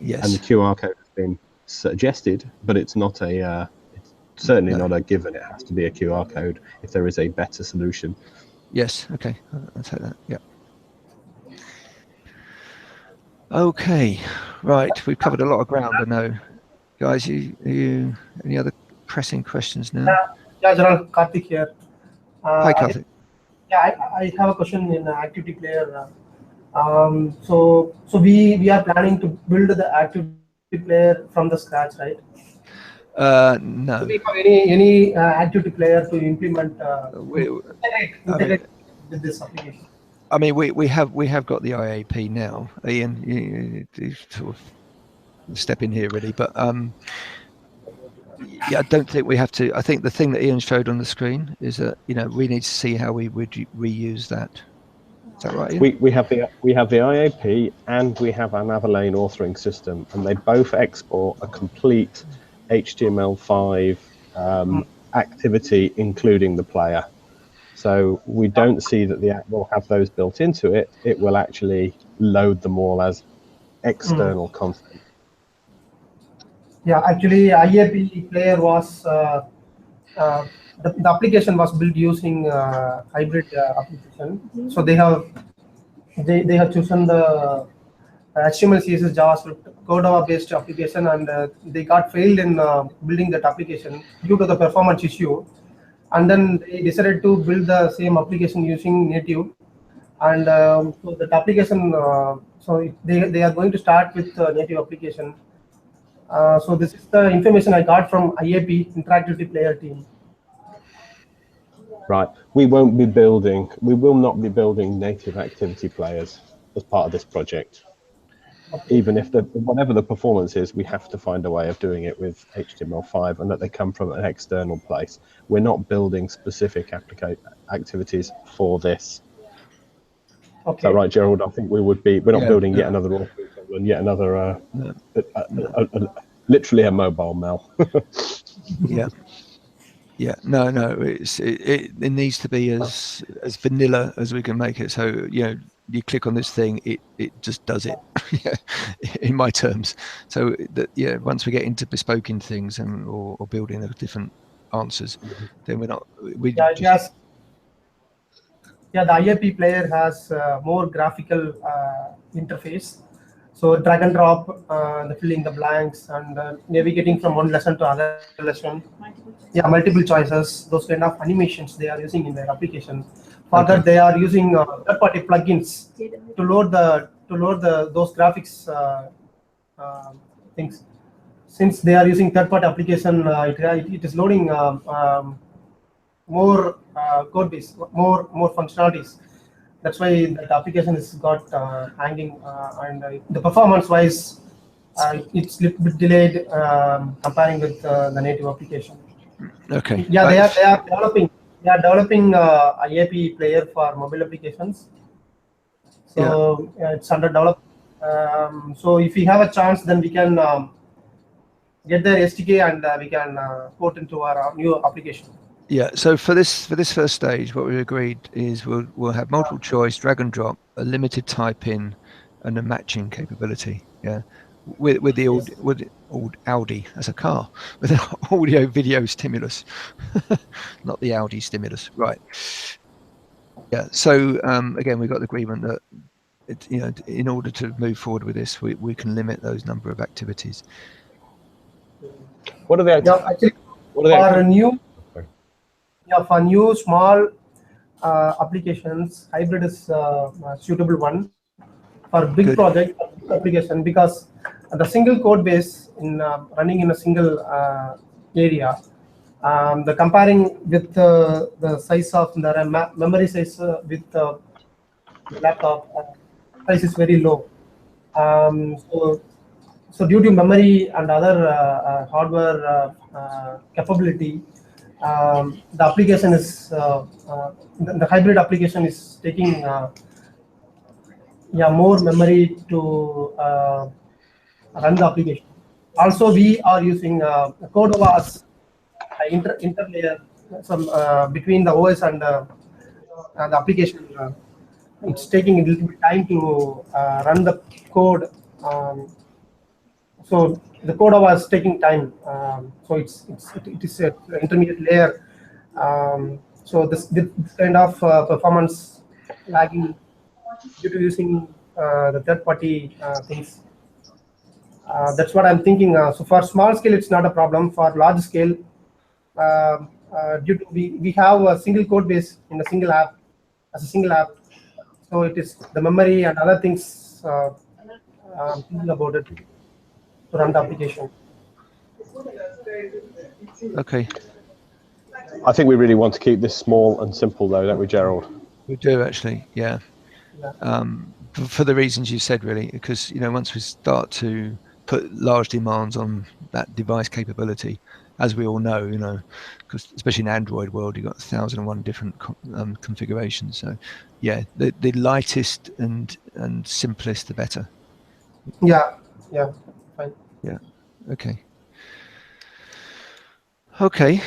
Yes. And the QR code has been suggested, but it's not it's certainly not a given. It has to be a QR code if there is a better solution. Yes. Okay. I'll take that. Yeah. Okay. Right. We've covered a lot of ground. I know, guys. You any other pressing questions now? Yeah, General Karthik here. Hi, Karthik. I have a question in activity player. So we are planning to build the activity player from the scratch, right? No. Do we have any activity player to implement integrate with this application? I mean, we have got the IAP now. Ian, you sort of step in here really, but yeah, I don't think we have to. I think the thing that Ian showed on the screen is that we need to see how we would reuse that. Is that right, Ian? We have the IAP and we have an Avalane authoring system, and they both export a complete HTML5 activity, including the player. So we don't see that the app will have those built into it. It will actually load them all as external content. Yeah, actually, IAP player was the application was built using hybrid application. So they have chosen the HTML, CSS, JavaScript, Cordova based application, and they got failed in building that application due to the performance issue. And then they decided to build the same application using native. And so that application, so they are going to start with native application. So this is the information I got from IAP Interactivity Player team. Right. We will not be building native activity players as part of this project. Even if whatever the performance is, we have to find a way of doing it with HTML5 and that they come from an external place. We're not building specific activities for this. Okay. Is that right, Gerald? I think we would be. We're not building yet another authoring and yet another, literally a mobile mail. Yeah. Yeah, no, it needs to be as vanilla as we can make it. So you click on this thing, it just does it. In my terms. So that once we get into bespoking things or building the different answers, then we're not. The IAP player has more graphical interface. So drag and drop, the filling the blanks, and navigating from one lesson to other lesson. Multiple choices. Those kind of animations they are using in their application. Further, they are using third-party plugins to load those graphics things. Since they are using third-party application, it is loading more code base, more functionalities. That's why the application is got hanging, and the performance-wise, it's a little bit delayed comparing with the native application. Okay. Yeah, they are developing. They are developing IAP player for mobile applications. So it's under development. So if we have a chance, then we can get the SDK and we can port into our new application. Yeah. So for this first stage, what we agreed is we'll have multiple choice, drag and drop, a limited type in, and a matching capability. Yeah. With the old Audi as a car with an audio video stimulus, not the Audi stimulus, right? Yeah. So again, we got the agreement that in order to move forward with this, we can limit those number of activities. What are the actually for new small applications, hybrid is a suitable one. For big project application, because the single code base in running in a single area, The comparing with the size of the memory size with the laptop size is very low. So due to memory and other hardware capability, the application is the hybrid application is taking more memory to run the application. Also, we are using CodeOS interlayer between the OS and the application. It's taking a little bit time to run the code. So the code was taking time. So it is an intermediate layer. So this kind of performance lagging due to using the third-party things. That's what I'm thinking. So for small scale, it's not a problem. For large scale, due to we have a single code base in a single app as a single app. So it is the memory and other things thinking about it to run the application. Okay. I think we really want to keep this small and simple, though, don't we, Gerald? We do actually, yeah. For the reasons you said, really, because once we start to put large demands on that device capability, as we all know, because especially in Android world, you've got 1,001 different configurations. So, yeah, the lightest and simplest, the better. Yeah, fine. Yeah, okay. Okay,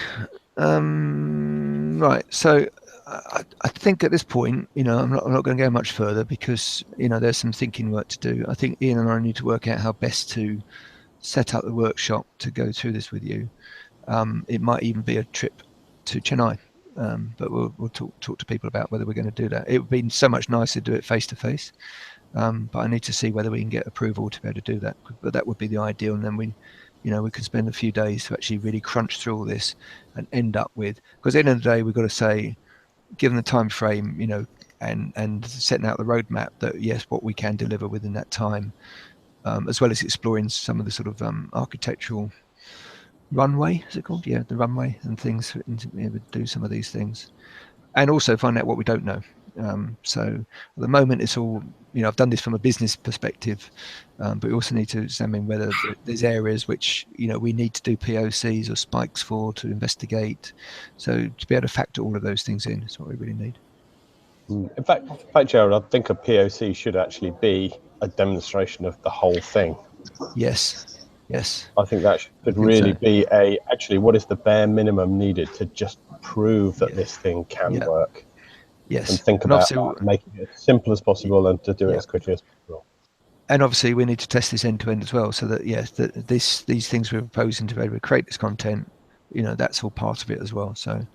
right. So I think at this point, I'm not going to go much further because there's some thinking work to do. I think Ian and I need to work out how best to set up the workshop to go through this with you. It might even be a trip to Chennai, but we'll talk to people about whether we're going to do that. It would be so much nicer to do it face to face, but I need to see whether we can get approval to be able to do that. But that would be the ideal, and then we could spend a few days to actually really crunch through all this and end up with. Because at the end of the day, we've got to say, given the time frame, and setting out the roadmap, that yes, what we can deliver within that time, as well as exploring some of the sort of architectural runway, is it called? Yeah, the runway and things to be able to do some of these things, and also find out what we don't know. So at the moment, it's all, I've done this from a business perspective, but we also need to examine whether there's areas which, we need to do POCs or spikes for to investigate. So to be able to factor all of those things in is what we really need. In fact, Gerald, I think a POC should actually be a demonstration of the whole thing. Yes. I think that should really be actually what is the bare minimum needed to just prove that this thing can work. Yes. And think about making it as simple as possible and to do it as quickly as possible. And obviously we need to test this end to end as well, so that that these things we're proposing to be able to create this content, that's all part of it as well. So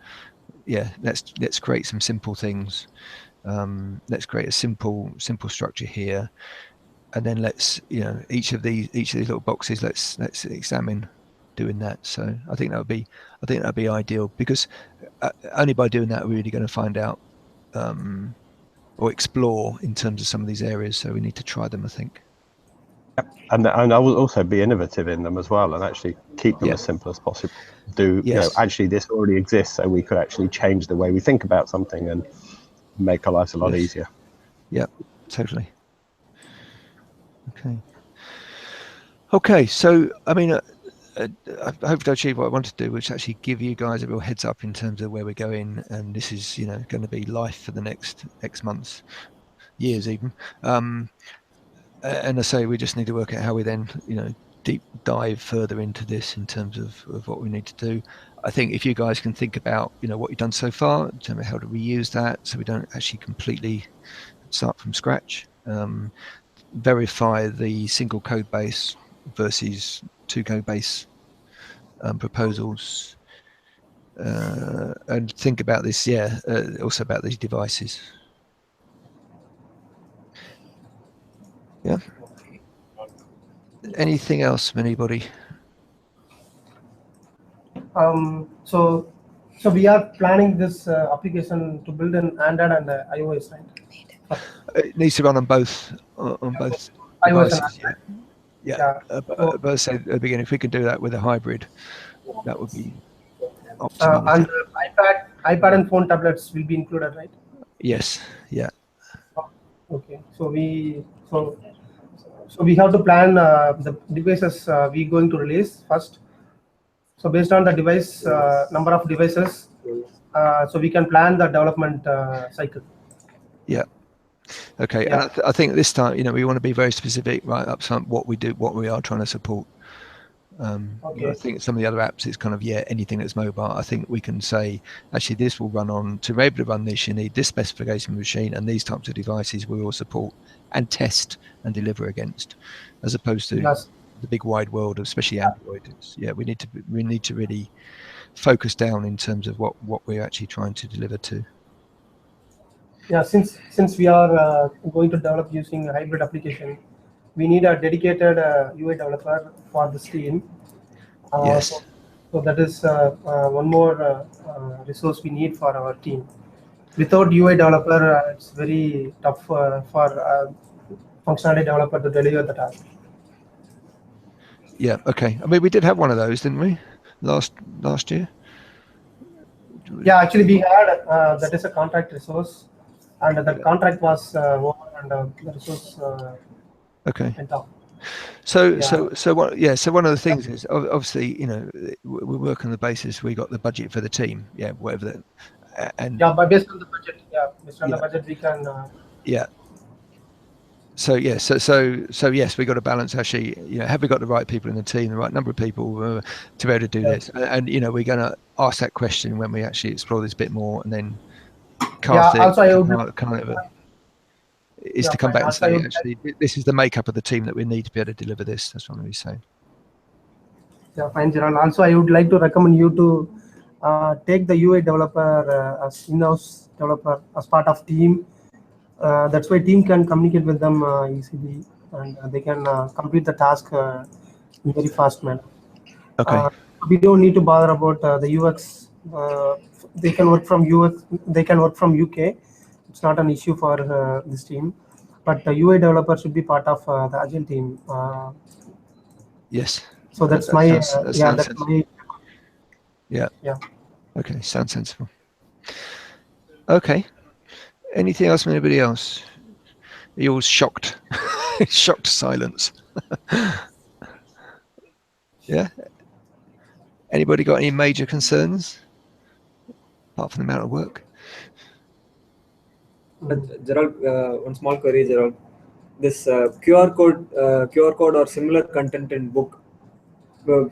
let's create some simple things. Let's create a simple structure here, and then let's each of these little boxes let's examine doing that. So I think that would be ideal, because only by doing that we're really going to find out or explore in terms of some of these areas. So we need to try them, I think. And I will also be innovative in them as well, and actually keep them as simple as possible. Actually this already exists, so we could actually change the way we think about something and make our lives a lot easier. Yeah, totally. Okay, so I mean, I hope to achieve what I wanted to do, which is actually give you guys a real heads up in terms of where we're going, and this is going to be life for the next X months, years even. And I say we just need to work out how we then deep dive further into this in terms of what we need to do. I think if you guys can think about what you've done so far in terms of how to reuse that, so we don't actually completely start from scratch. Verify the single code base versus two code base proposals, and think about this. Also about these devices. Yeah. Anything else from anybody? So we are planning this application to build in Android and iOS, right? It needs to run on both iOS devices. But I say at the beginning, if we can do that with a hybrid, that would be optimal. And iPad and phone tablets will be included, right? Yes. Yeah. Okay. So we have to plan the devices we going to release first. So based on the device number of devices, so we can plan the development cycle. Yeah. Okay. Yeah. And I think this time, we want to be very specific right up front what we do, what we are trying to support. Okay. I think some of the other apps, it's kind of, anything that's mobile. I think we can say, actually, this will run on, to be able to run this, you need this specification machine and these types of devices we will support and test and deliver against, as opposed to the big wide world, especially Android. We need to really focus down in terms of what we're actually trying to deliver to. Yeah, since we are going to develop using a hybrid application, we need a dedicated UI developer for this team. Yes. So that is one more resource we need for our team. Without UI developer, it's very tough for functionality developer to deliver the task. Yeah. Okay. I mean, we did have one of those, didn't we? Last year. Yeah, actually, we had that is a contract resource, and that contract was over, and the resource okay. went off. So one of the things is obviously we work on the basis we got the budget for the team, whatever that, and but based on the budget, the budget we can. So yes, we got to balance actually. Have we got the right people in the team, the right number of people to be able to do this? And we're going to ask that question when we actually explore this a bit more, and then cast it. Also, I would is to come back and say, actually, this is the makeup of the team that we need to be able to deliver this. That's what I'm really saying. Yeah, fine, Gerald. Also, I would like to recommend you to take the UI developer as in-house developer as part of team. That's why team can communicate with them easily, and they can complete the task in very fast manner. Okay. We don't need to bother about the UX. They can work from UX. They can work from UK. It's not an issue for this team, but the UI developer should be part of the Agile team. Yes. So that's that's my. Yeah. Okay, sounds sensible. Okay. Anything else from anybody else? Are you all shocked? Shocked silence. Yeah. Anybody got any major concerns apart from the amount of work? Gerald, one small query, Gerald. This QR code or similar content in book.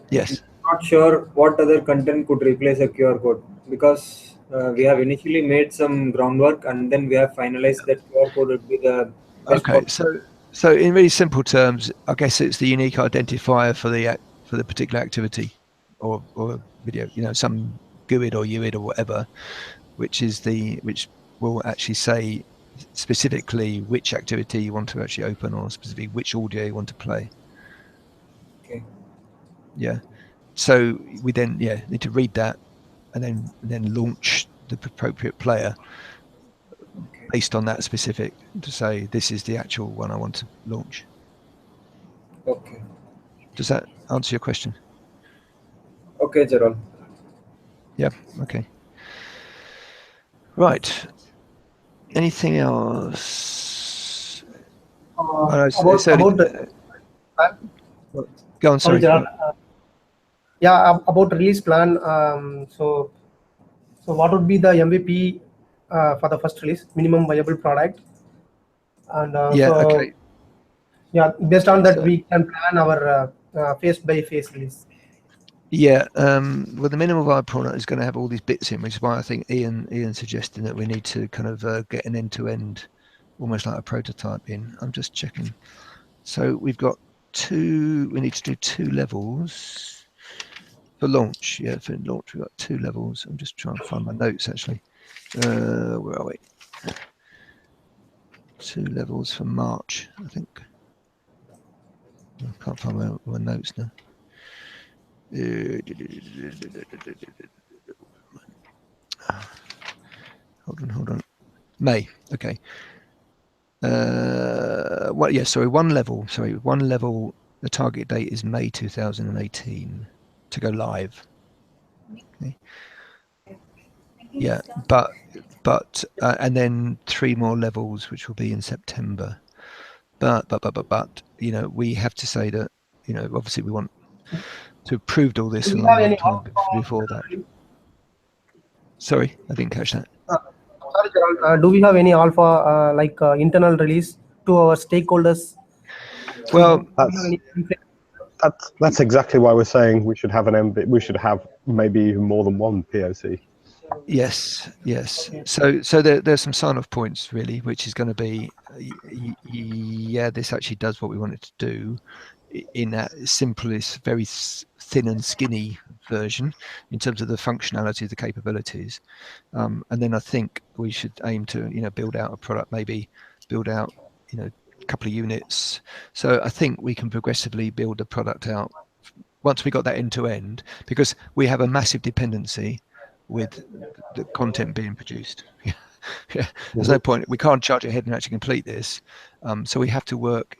Yes. I'm not sure what other content could replace a QR code, because we have initially made some groundwork and then we have finalized that QR code would be the best. Okay, so in really simple terms, I guess it's the unique identifier for the particular activity or video. Some GUID or UID or whatever, which will actually say specifically which activity you want to actually open or specifically which audio you want to play. Okay. Yeah. So we then need to read that and then launch the appropriate player based on that specific to say this is the actual one I want to launch. Okay. Does that answer your question? Okay, Gerald. Yeah. Okay. Right. Anything else? About go on. Sorry. Gerald. About release plan. So what would be the MVP for the first release, minimum viable product? And okay. Yeah, based on that, we can plan our phase by phase release. Yeah, well, the minimum viable product is going to have all these bits in, which is why I think Ian suggested that we need to kind of get an end-to-end, almost like a prototype in. I'm just checking. So we've got we need to do 2 levels for launch. Yeah, for launch we've got 2 levels. I'm just trying to find my notes actually. Where are we? 2 levels for March, I think. I can't find my notes now. Hold on. May. Okay. One level. The target date is May 2018 to go live. Okay. Yeah, but and then 3 more levels, which will be in September. But you know, we have to say that, you know, obviously we want to have proved all this Do a we long, have long any time before that. Sorry, I didn't catch that. Sorry, Gerald. Do we have any alpha internal release to our stakeholders? Well, that's exactly why we're saying we should have we should have maybe even more than one POC. yes. So there's some sign-off points really, which is going to be, yeah, this actually does what we want it to do in that simplest, very thin and skinny version in terms of the functionality, the capabilities. And then I think we should aim to, you know, build out a product, maybe build out, you know, a couple of units. So I think we can progressively build the product out once we got that end to end, because we have a massive dependency with the content being produced. Yeah. There's no point. We can't charge ahead and actually complete this. So we have to work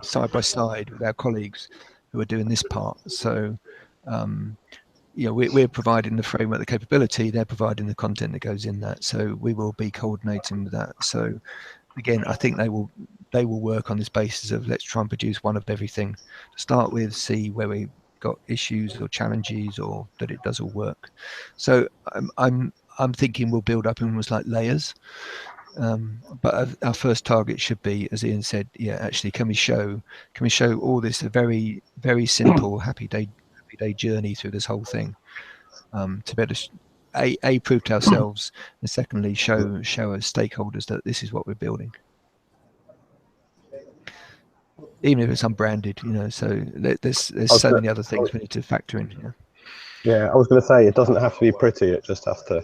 side by side with our colleagues who are doing this part. So, you know, we're providing the framework, the capability, they're providing the content that goes in that. So we will be coordinating with that. So again, I think they will work on this basis of let's try and produce one of everything to start with, see where we got issues or challenges or that it does all work. So I'm thinking we'll build up in almost like layers. But our first target should be, as Ian said, yeah, actually, can we show all this a very, very simple happy day journey through this whole thing, to better prove to ourselves, and secondly show our stakeholders that this is what we're building, even if it's unbranded, you know. So there's so many other things we need to factor in. Yeah, I was going to say it doesn't have to be pretty; it just has to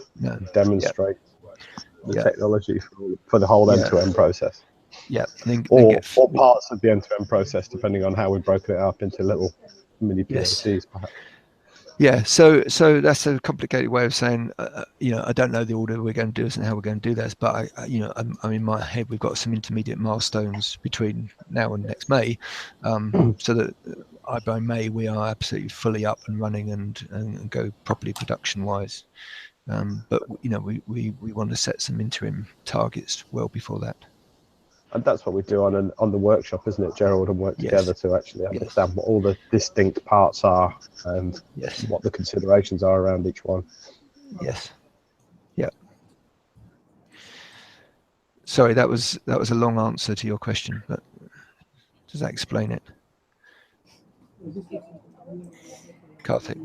demonstrate the technology for the whole end-to-end process. Yeah, or parts of the end-to-end process, depending on how we've broken it up into little mini POCs, perhaps. Yeah, so that's a complicated way of saying, you know, I don't know the order we're going to do this and how we're going to do this, but you know, I'm in my head, we've got some intermediate milestones between now and next May, so that by May we are absolutely fully up and running and go properly production-wise. But you know, we want to set some interim targets well before that. And that's what we do on the workshop, isn't it, Gerald? And work together to actually understand what all the distinct parts are and what the considerations are around each one. Yes. Yeah. Sorry, that was a long answer to your question, but does that explain it? Karthik.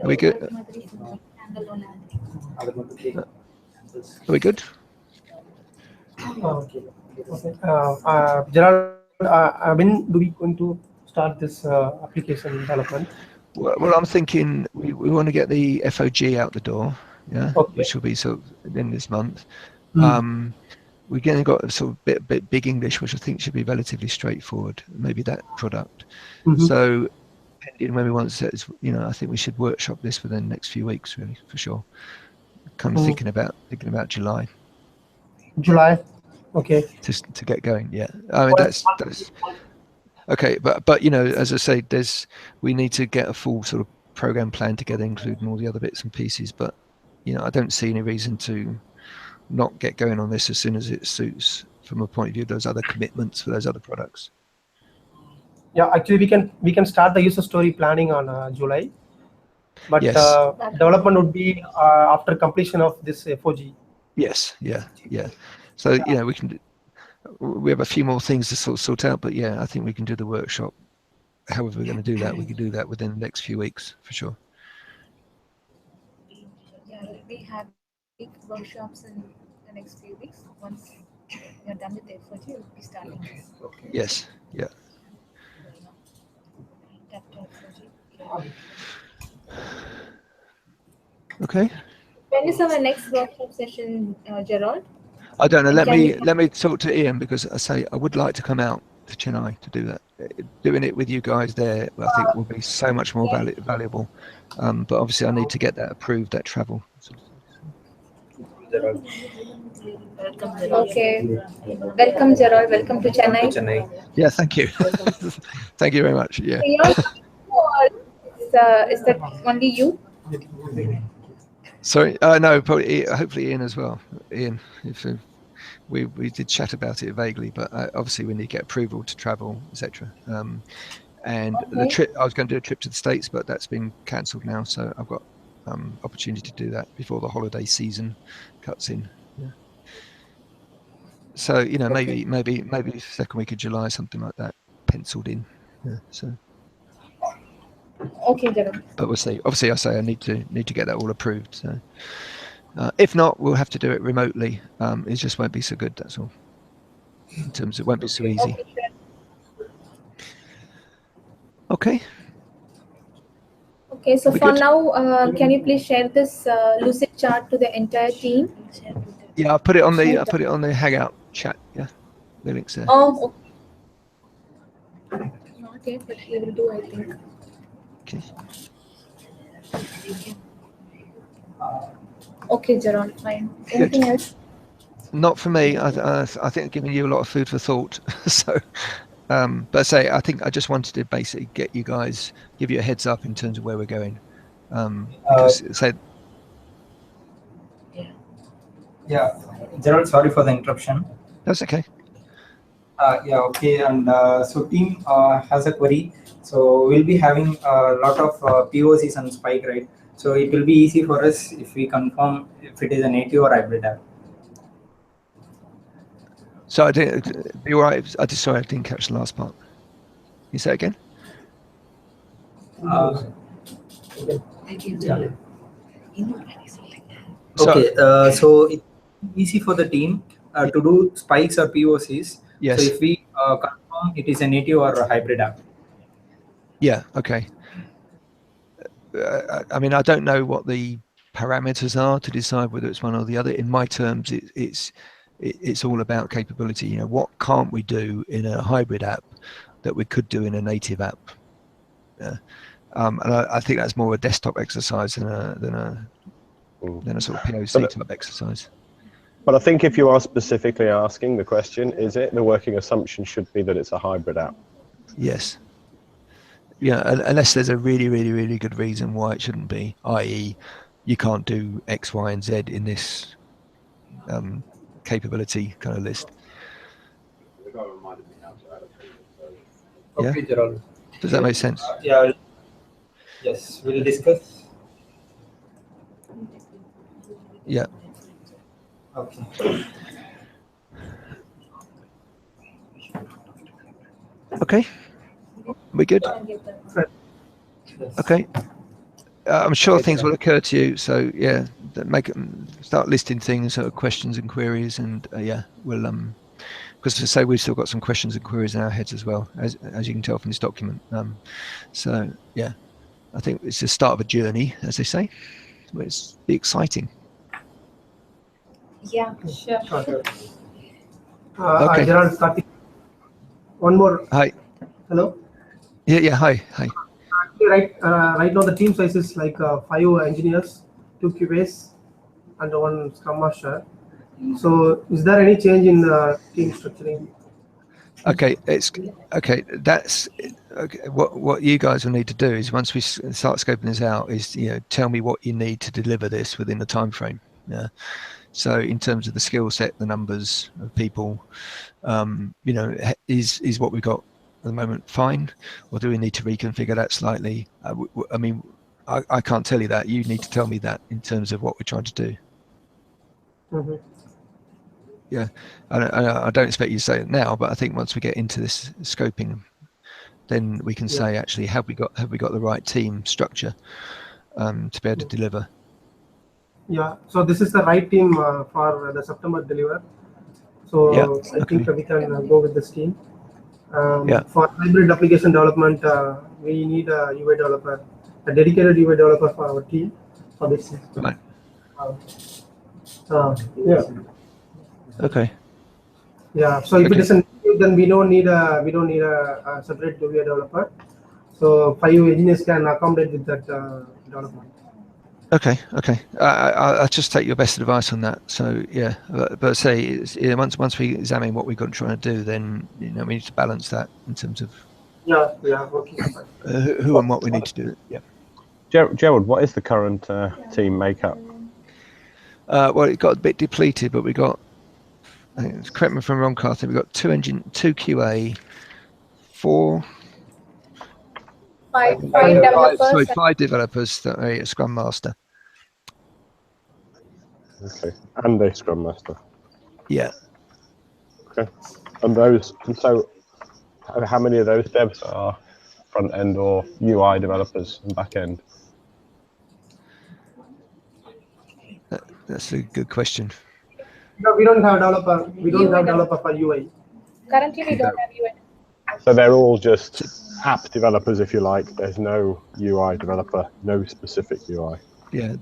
Are we good? Are we good? Okay. Gerald, when do we going to start this application development? Well, I'm thinking we want to get the FOG out the door, which will be sort of in this month. We're going to got a sort of bit big English, which I think should be relatively straightforward. Maybe that product. So, depending when we want to set this, you know, I think we should workshop this within the next few weeks, really, for sure. Kind of thinking about July. July, okay. To get going, yeah. I mean that's okay, but you know, as I say, we need to get a full sort of program plan together, including all the other bits and pieces. But you know, I don't see any reason to not get going on this as soon as it suits, from a point of view of those other commitments for those other products. Yeah, actually, we can start the user story planning on July, but development would be after completion of this FOG. Yes, yeah. So you know, we have a few more things to sort out, but yeah, I think we can do the workshop. However we're going to do that, we can do that within the next few weeks for sure. Yeah, we have big workshops in the next few weeks. Once you're done with the FOG, we'll be starting this. Yes, yeah. Okay. When is our next workshop session, Gerald? I don't know. Let me talk to Ian, because I would like to come out to Chennai to do that. Doing it with you guys there, I think will be so much more valuable. But obviously, I need to get that approved, that travel. Okay. Welcome, Gerald. Welcome to Chennai. Yeah, thank you. Thank you very much. Yeah. is that only you? Sorry, no, probably hopefully Ian as well. Ian, if we did chat about it vaguely, but obviously we need to get approval to travel, etc. And the trip, I was going to do a trip to the States, but that's been cancelled now, so I've got opportunity to do that before the holiday season cuts in. Yeah. So maybe second week of July, something like that, penciled in. Yeah. So. Okay, Jaran. But we'll see. Obviously, I say I need to get that all approved. So, if not, we'll have to do it remotely. It just won't be so good. That's all. In terms, it won't be so easy. Okay. Okay. So for now, can you please share this lucid chart to the entire team? Yeah, I'll put it on the Hangout chat. Yeah, the link's there. Oh. Okay. Not yet, but we will do, I think. Okay. Okay, Jaron, fine. Anything else? Not for me. I think I've given you a lot of food for thought. So, but say I think I just wanted to basically give you a heads up in terms of where we're going. Because Yeah, Gerald, sorry for the interruption. That's okay. Yeah, okay. And so team has a query. So we'll be having a lot of POCs on Spike, right? So it will be easy for us if we confirm if it is a native or hybrid app. So I didn't. Be all right. Sorry, I didn't catch the last part. Can you say it again? Okay. So it's easy for the team to do spikes or POCs. Yes. So if we confirm it is a native or a hybrid app. Yeah. Okay. I mean, I don't know what the parameters are to decide whether it's one or the other. In my terms, it's all about capability. You know, what can't we do in a hybrid app that we could do in a native app? And I think that's more a desktop exercise than a sort of POC type exercise. But I think if you are specifically asking the question, the working assumption should be that it's a hybrid app. Yes. Yeah, unless there's a really, really, really good reason why it shouldn't be, i.e., you can't do X, Y, and Z in this capability kind of list. Okay, Gerald. Does that make sense? Yeah. Yes, we'll discuss. Yeah. Okay. Okay. We good? Okay. I'm sure things will occur to you. So yeah, start listing things, sort of questions and queries, and yeah, we'll because to say we've still got some questions and queries in our heads as well, as you can tell from this document. So yeah, I think it's the start of a journey, as they say. It's be exciting. Yeah, sure. Okay. Gerald, starting. One more. Hi. Hello. Yeah. Hi. Right now the team size is like 5 engineers, 2 QAs, and 1 Scrum Master. So, is there any change in team structuring? Okay, That's okay. What you guys will need to do is once we start scoping this out, is tell me what you need to deliver this within the time frame. Yeah. So in terms of the skill set, the numbers of people, is what we've got at the moment fine, or do we need to reconfigure that slightly? I mean, I can't tell you that. You need to tell me that in terms of what we're trying to do. Mm-hmm. Yeah, I don't expect you to say it now, but I think once we get into this scoping, then we can say actually have we got the right team structure to be able to deliver. Yeah, so this is the right team for the September deliver. So I think we can go with this team. For hybrid application development, we need a UI developer, a dedicated UI developer for our team for this. Right. Yeah. Okay. Yeah. So if it isn't, then we don't need a separate UI developer. So 5 engineers can accommodate with that development. Okay. I'll just take your best advice on that. So yeah, but say once we examine what we've got trying to do, then we need to balance that in terms of okay. who and what we need to do. Yeah. Gerald, what is the current team makeup? Well, it got a bit depleted, but we got, correct me if I'm wrong, Carter, we got 2 QA, 4, Five developers. 5 developers, that are a Scrum Master. Okay, and a Scrum Master. Yeah. Okay, and so how many of those devs are front end or UI developers and back end? That's a good question. No, we don't have developer. We don't have developer for UI. Currently, we don't have UI. So they're all just app developers, if you like. There's no UI developer, no specific UI. Yeah.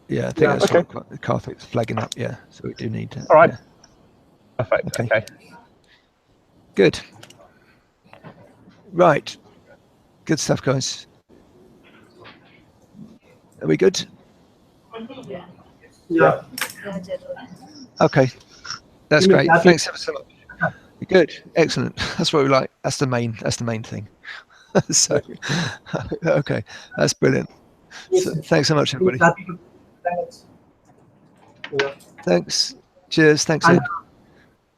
Yeah, I think that's okay. what the Carthic's flagging up. Yeah, so we do need to. All right. Yeah. Perfect. Okay. Good. Right. Good stuff, guys. Are we good? Yeah. Okay. That's great. Happy. Thanks ever so much. Good. Excellent. That's what we like. That's the main thing. So, okay. That's brilliant. So, thanks so much, everybody. Yeah. Thanks. Cheers. Thanks, And, Ian.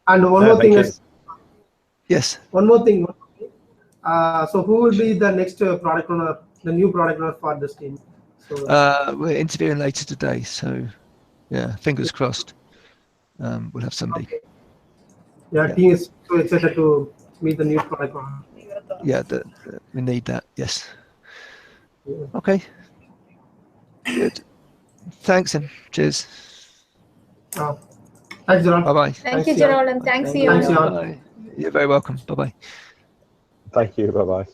and one more thing is, yes. One more thing. So who will be the next product owner, the new product owner for this team? So We're interviewing later today, so yeah, fingers crossed. We'll have somebody. yeah, team is so excited to meet the new product owner. Yeah, we need that. Yes. Yeah. Okay. Good. Thanks and cheers. Thanks, Gerald. Bye bye. Thank you, Gerald, and thanks, Ian. Thanks, Ian. Bye. You're very welcome. Bye bye. Thank you. Bye bye.